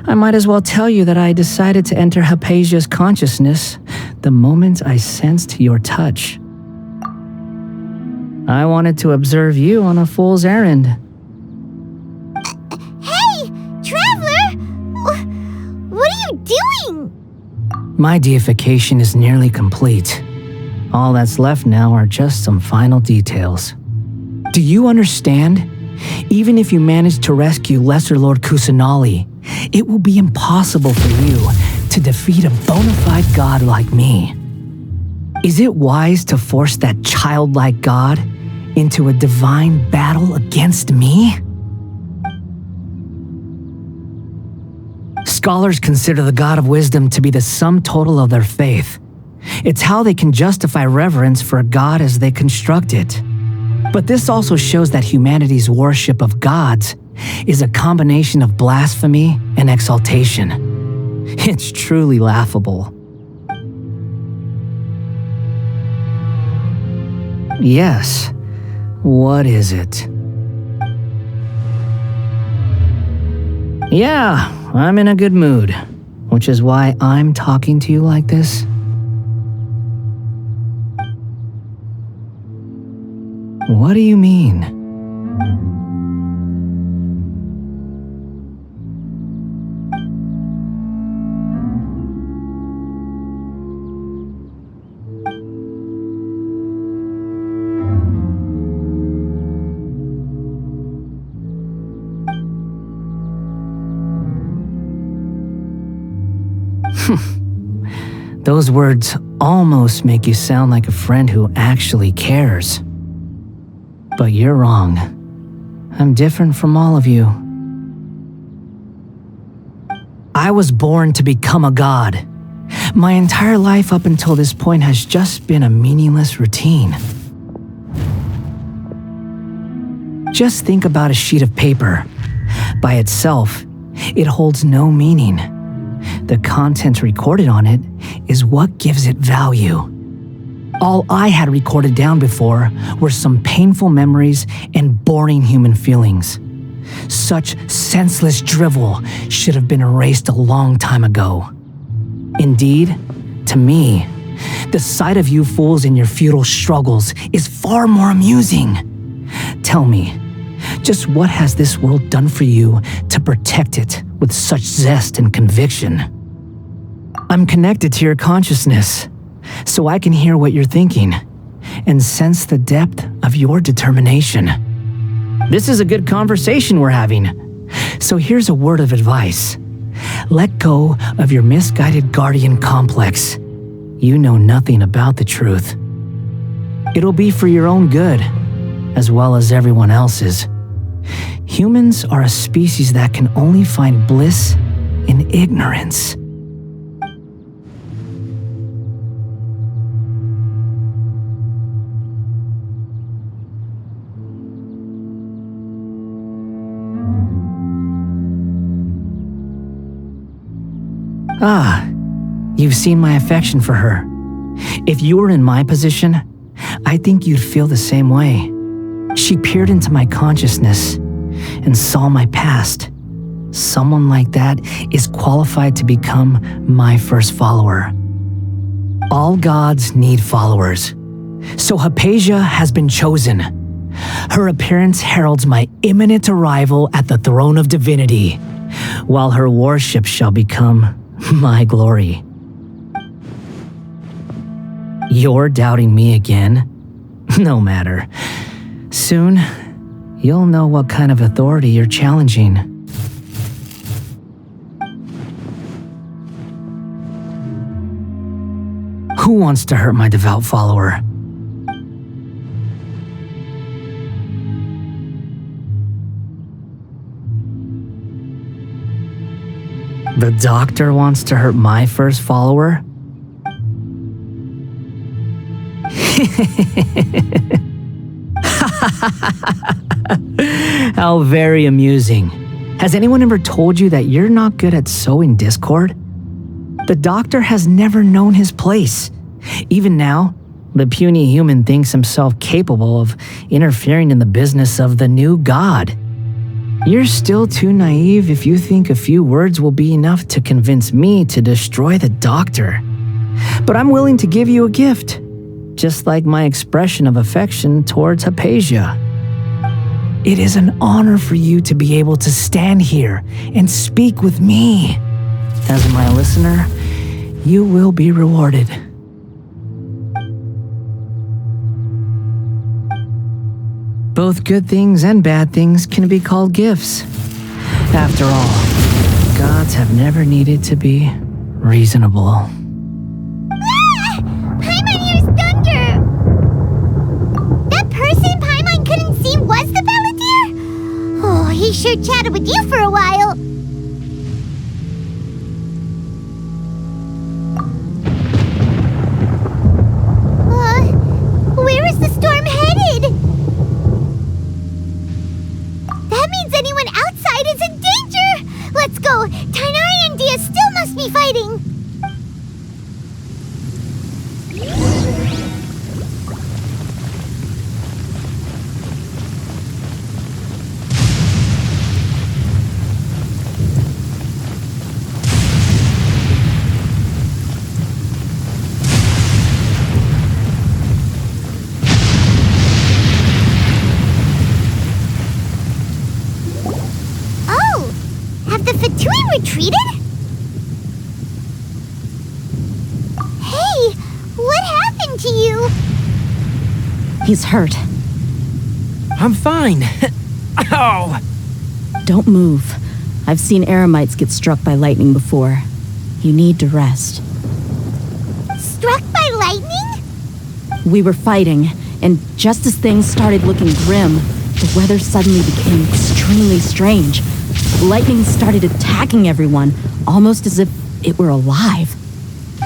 I might as well tell you that I decided to enter Hypatia's consciousness the moment I sensed your touch. I wanted to observe you on a fool's errand. Hey, Traveler! What are you doing? My deification is nearly complete. All that's left now are just some final details. Do you understand? Even if you manage to rescue Lesser Lord Kusanali, it will be impossible for you to defeat a bona fide god like me. Is it wise to force that childlike god into a divine battle against me? Scholars consider the God of Wisdom to be the sum total of their faith. It's how they can justify reverence for a god as they construct it. But this also shows that humanity's worship of gods is a combination of blasphemy and exaltation. It's truly laughable. Yes. What is it? Yeah, I'm in a good mood, which is why I'm talking to you like this. What do you mean? Those words almost make you sound like a friend who actually cares. But you're wrong. I'm different from all of you. I was born to become a god. My entire life up until this point has just been a meaningless routine. Just think about a sheet of paper. By itself, it holds no meaning. The content recorded on it is what gives it value. All I had recorded down before were some painful memories and boring human feelings. Such senseless drivel should have been erased a long time ago. Indeed, to me, the sight of you fools in your futile struggles is far more amusing. Tell me, just what has this world done for you to protect it with such zest and conviction? I'm connected to your consciousness, so I can hear what you're thinking and sense the depth of your determination. This is a good conversation we're having, so here's a word of advice. Let go of your misguided guardian complex. You know nothing about the truth. It'll be for your own good, as well as everyone else's. Humans are a species that can only find bliss in ignorance. Ah, you've seen my affection for her. If you were in my position, I think you'd feel the same way. She peered into my consciousness and saw my past. Someone like that is qualified to become my first follower. All gods need followers, so Hypatia has been chosen. Her appearance heralds my imminent arrival at the throne of divinity, while her worship shall become my glory. You're doubting me again? No matter. Soon, you'll know what kind of authority you're challenging. Who wants to hurt my devout follower? The doctor wants to hurt my first follower? How very amusing. Has anyone ever told you that you're not good at sowing discord? The doctor has never known his place. Even now, the puny human thinks himself capable of interfering in the business of the new god. You're still too naive if you think a few words will be enough to convince me to destroy the doctor. But I'm willing to give you a gift, just like my expression of affection towards Hypatia. It is an honor for you to be able to stand here and speak with me. As my listener, you will be rewarded. Both good things and bad things can be called gifts. After all, gods have never needed to be reasonable. Ah! Paimon hears thunder! That person Paimon couldn't see was the Balladeer? Oh, he sure chatted with you for a while. Where is the storm headed? That means anyone outside is in danger! Let's go! Tainari and Dia still must be fighting! Retreated? Hey, what happened to you? He's hurt. I'm fine. Ow! Don't move. I've seen eremites get struck by lightning before. You need to rest. Struck by lightning? We were fighting, and just as things started looking grim, the weather suddenly became extremely strange. Lightning started attacking everyone, almost as if it were alive.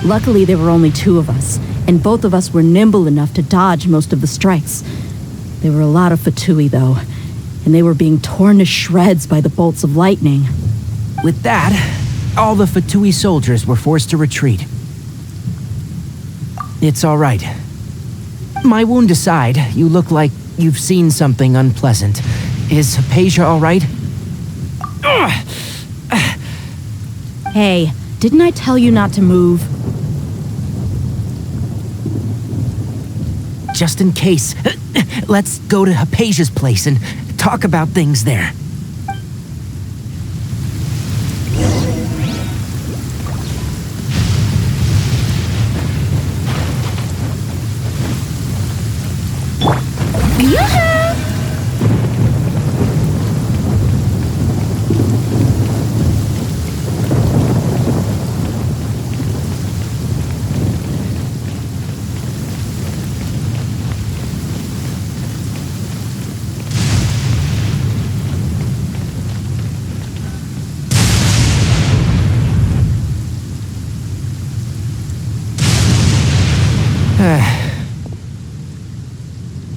Luckily, there were only two of us, and both of us were nimble enough to dodge most of the strikes. There were a lot of Fatui, though, and they were being torn to shreds by the bolts of lightning. With that, all the Fatui soldiers were forced to retreat. It's all right. My wound aside, you look like you've seen something unpleasant. Is Hypatia all right? Hey, didn't I tell you not to move? Just in case, let's go to Hypatia's place and talk about things there.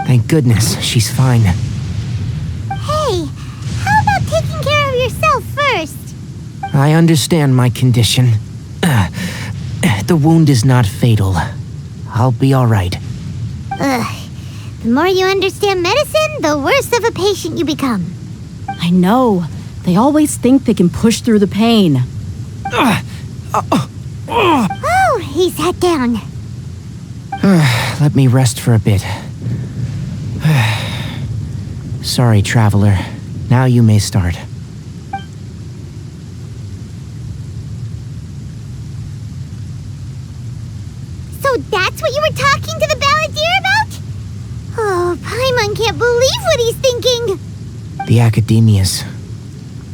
Thank goodness she's fine. Hey, how about taking care of yourself first? I understand my condition. The wound is not fatal. I'll be all right. The more you understand medicine, the worse of a patient you become. I know. They always think they can push through the pain. Oh, he sat down. Let me rest for a bit. Sorry, traveler. Now you may start. So that's what you were talking what he's thinking! The Academia's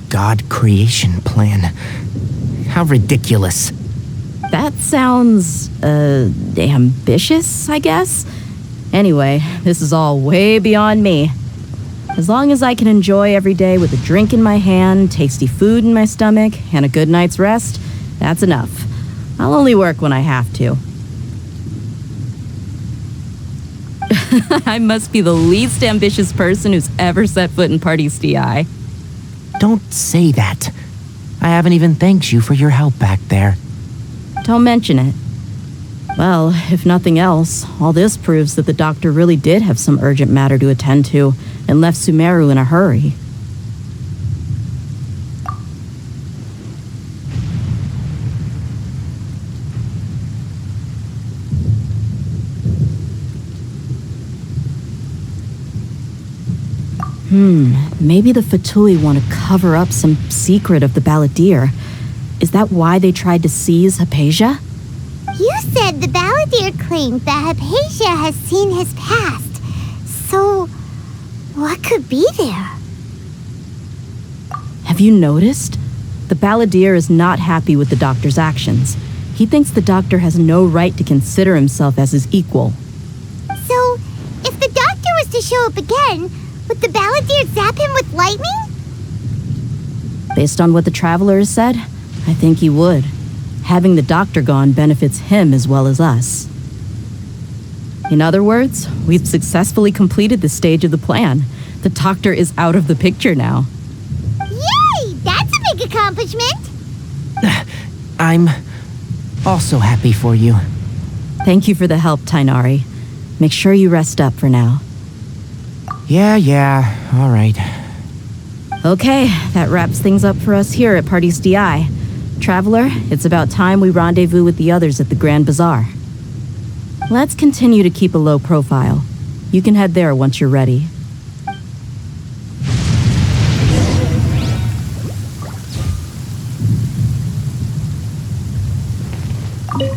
God creation plan. How ridiculous. That sounds, ambitious, I guess? Anyway, this is all way beyond me. As long as I can enjoy every day with a drink in my hand, tasty food in my stomach, and a good night's rest, that's enough. I'll only work when I have to. I must be the least ambitious person who's ever set foot in Party's DI. Don't say that. I haven't even thanked you for your help back there. Don't mention it. Well, if nothing else, all this proves that the doctor really did have some urgent matter to attend to and left Sumeru in a hurry. Maybe the Fatui want to cover up some secret of the Balladeer. Is that why they tried to seize Hypatia? You said the Balladeer claimed that Hypatia has seen his past. So, what could be there? Have you noticed? The Balladeer is not happy with the doctor's actions. He thinks the doctor has no right to consider himself as his equal. So, if the doctor was to show up again, would the Balladeer zap him with lightning? Based on what the Traveler has said, I think he would. Having the doctor gone benefits him as well as us. In other words, we've successfully completed this stage of the plan. The doctor is out of the picture now. Yay! That's a big accomplishment! I'm also happy for you. Thank you for the help, Tainari. Make sure you rest up for now. Yeah, all right. Okay, that wraps things up for us here at Party's DI. Traveler, it's about time we rendezvous with the others at the Grand Bazaar. Let's continue to keep a low profile. You can head there once you're ready.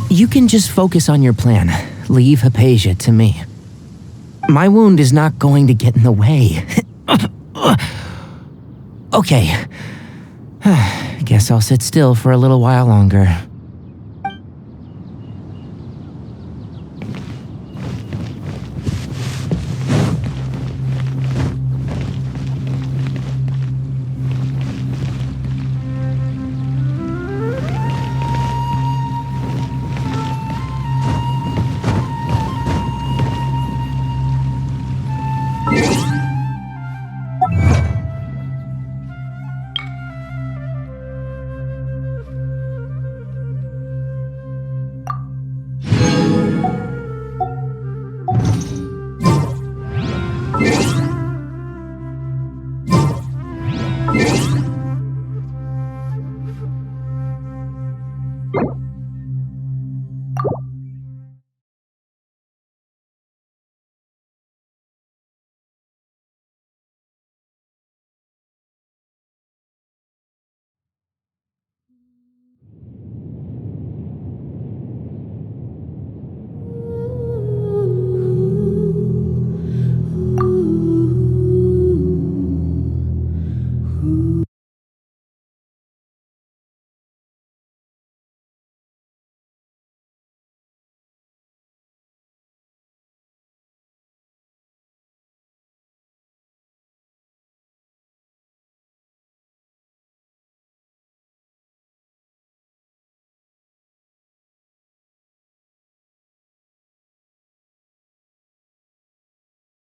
You can just focus on your plan. Leave Hypatia to me. My wound is not going to get in the way. Okay. Guess I'll sit still for a little while longer.